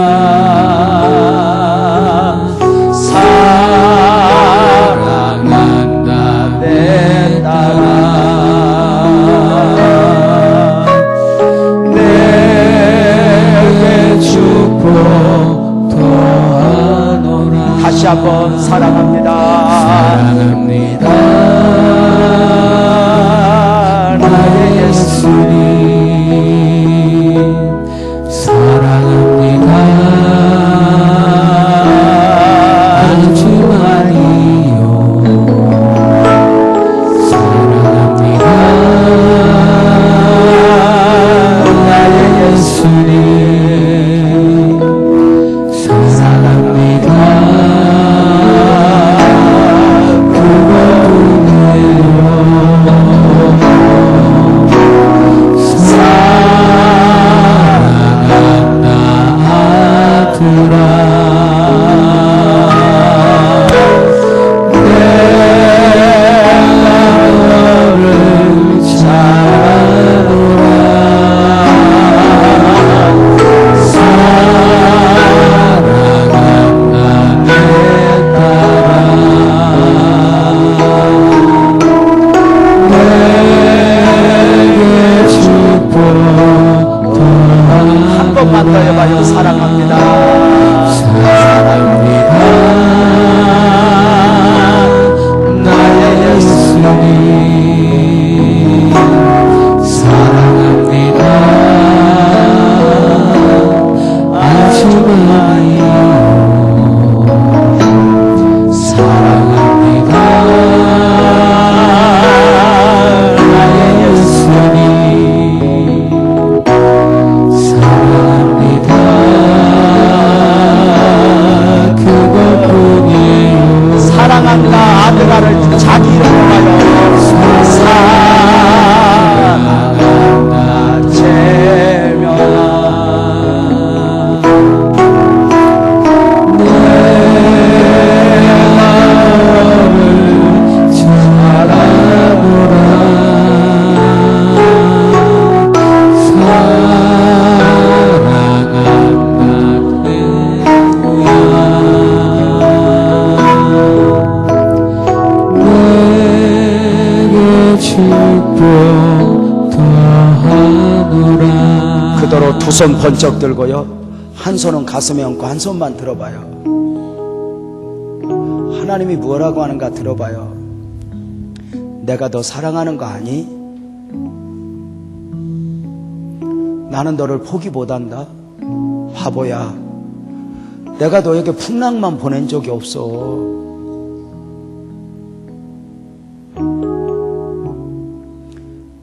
사랑한다 내 딸아 내게 축복 더하노라 다시 한번 사랑합니다 사랑합니다 나의 예수님 사랑합니다 아주 많이요 사랑합니다 나의 예수님 사랑합니다 그대로 두 손 번쩍 들고요 한 손은 가슴에 얹고 한 손만 들어봐요 하나님이 뭐라고 하는가 들어봐요 내가 너 사랑하는 거 아니? 나는 너를 포기 못한다 바보야 내가 너에게 풍랑만 보낸 적이 없어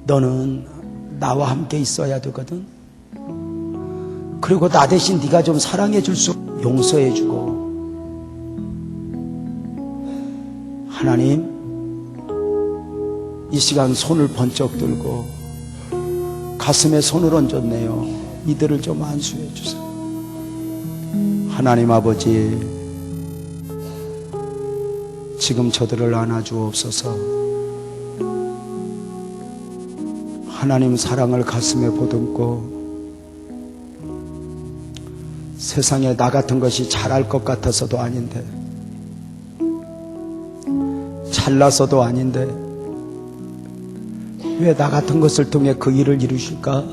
너는 나와 함께 있어야 되거든 그리고 나 대신 네가 좀 사랑해 줄 수 용서해 주고 하나님 이 시간 손을 번쩍 들고 가슴에 손을 얹었네요 이들을 좀 안수해 주세요 하나님 아버지 지금 저들을 안아주옵소서 하나님 사랑을 가슴에 보듬고 세상에 나 같은 것이 잘할 것 같아서도 아닌데 잘나서도 아닌데 왜 나 같은 것을 통해 그 일을 이루실까?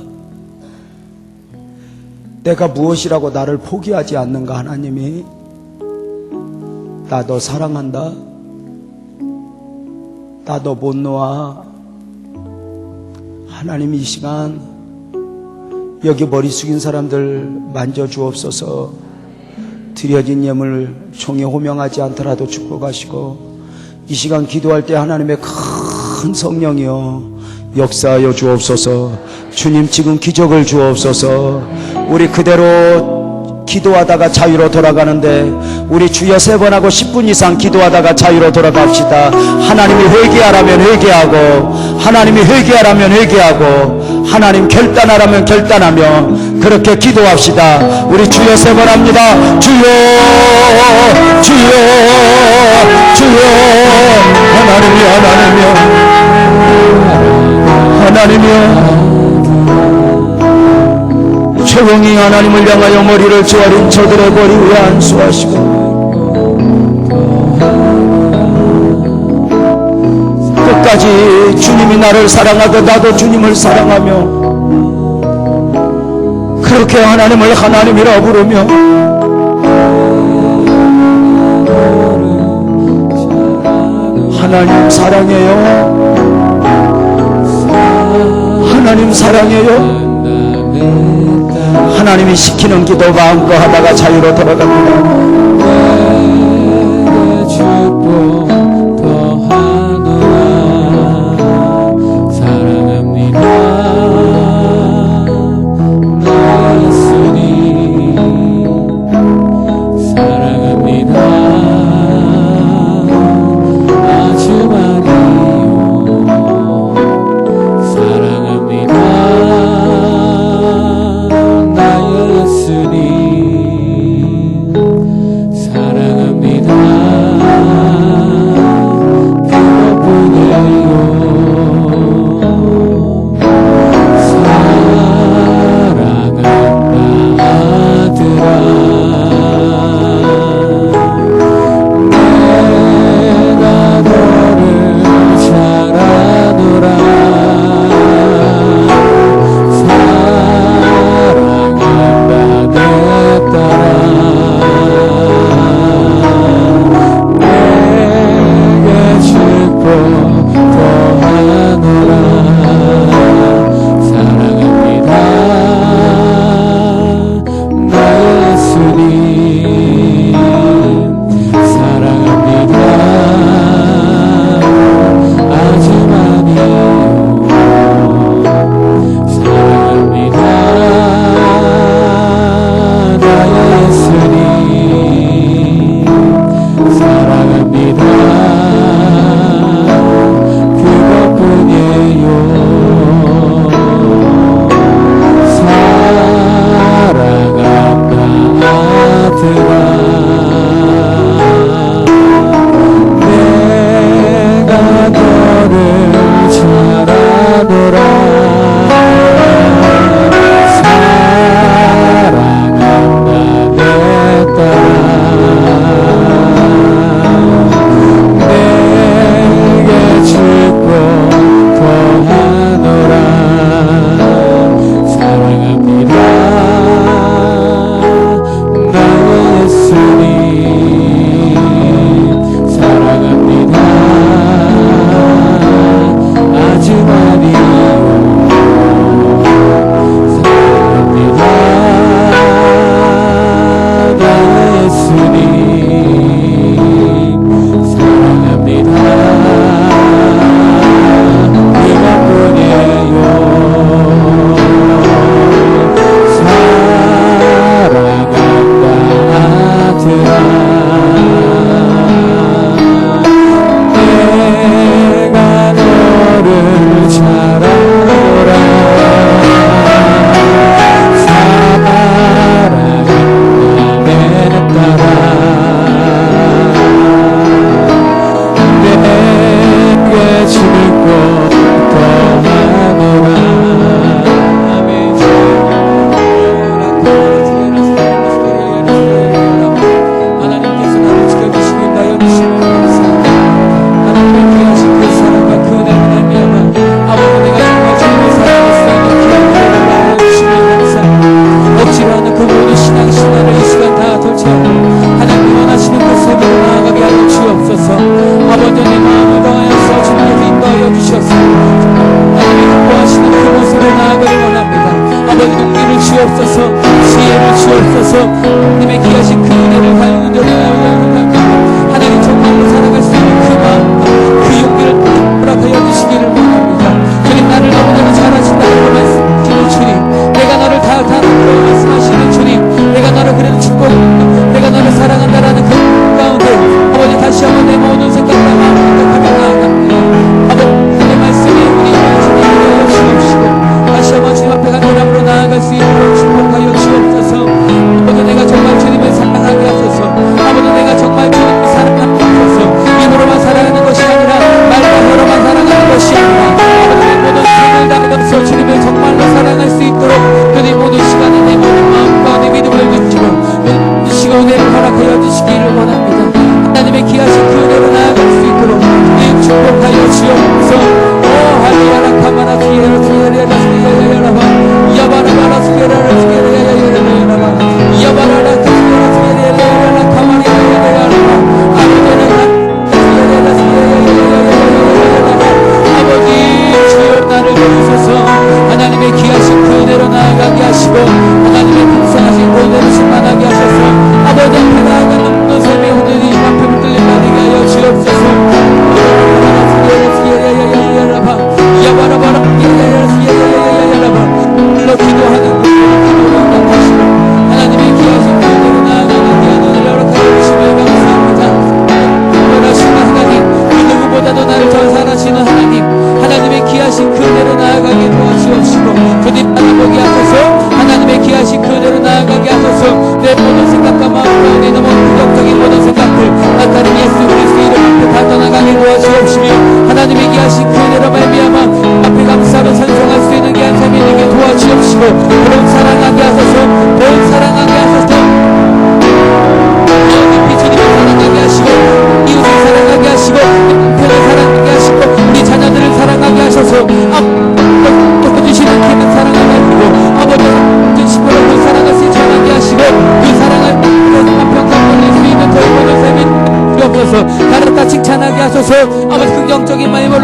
내가 무엇이라고 나를 포기하지 않는가 하나님이 나 너 사랑한다 나 너 못 놓아 하나님 이 시간 여기 머리 숙인 사람들 만져주옵소서 드려진 예물 종에 호명하지 않더라도 축복하시고 이 시간 기도할 때 하나님의 큰 성령이여 역사하여 주옵소서 주님 지금 기적을 주옵소서 우리 그대로 기도하다가 자유로 돌아가는데 우리 주여 3번 하고 10분 이상 기도하다가 자유로 돌아갑시다. 하나님이 회개하라면 회개하고, 하나님이 회개하라면 회개하고, 하나님 결단하라면 결단하며 그렇게 기도합시다. 우리 주여 3번 합니다. 주여 주여 주여. 하나님이여 하나님이여 하나님이여, 조용히 하나님을 향하여 머리를 조아린 저들의 머리 위에 안수하시고, 끝까지 주님이 나를 사랑하듯 나도 주님을 사랑하며 그렇게 하나님을 하나님이라 부르며 하나님 사랑해요, 하나님 사랑해요. 하나님이 시키는 기도 마음껏 하다가 자유로 돌아갑니다. 그래도 주옵소서. 아버지 긍정적인 마음으로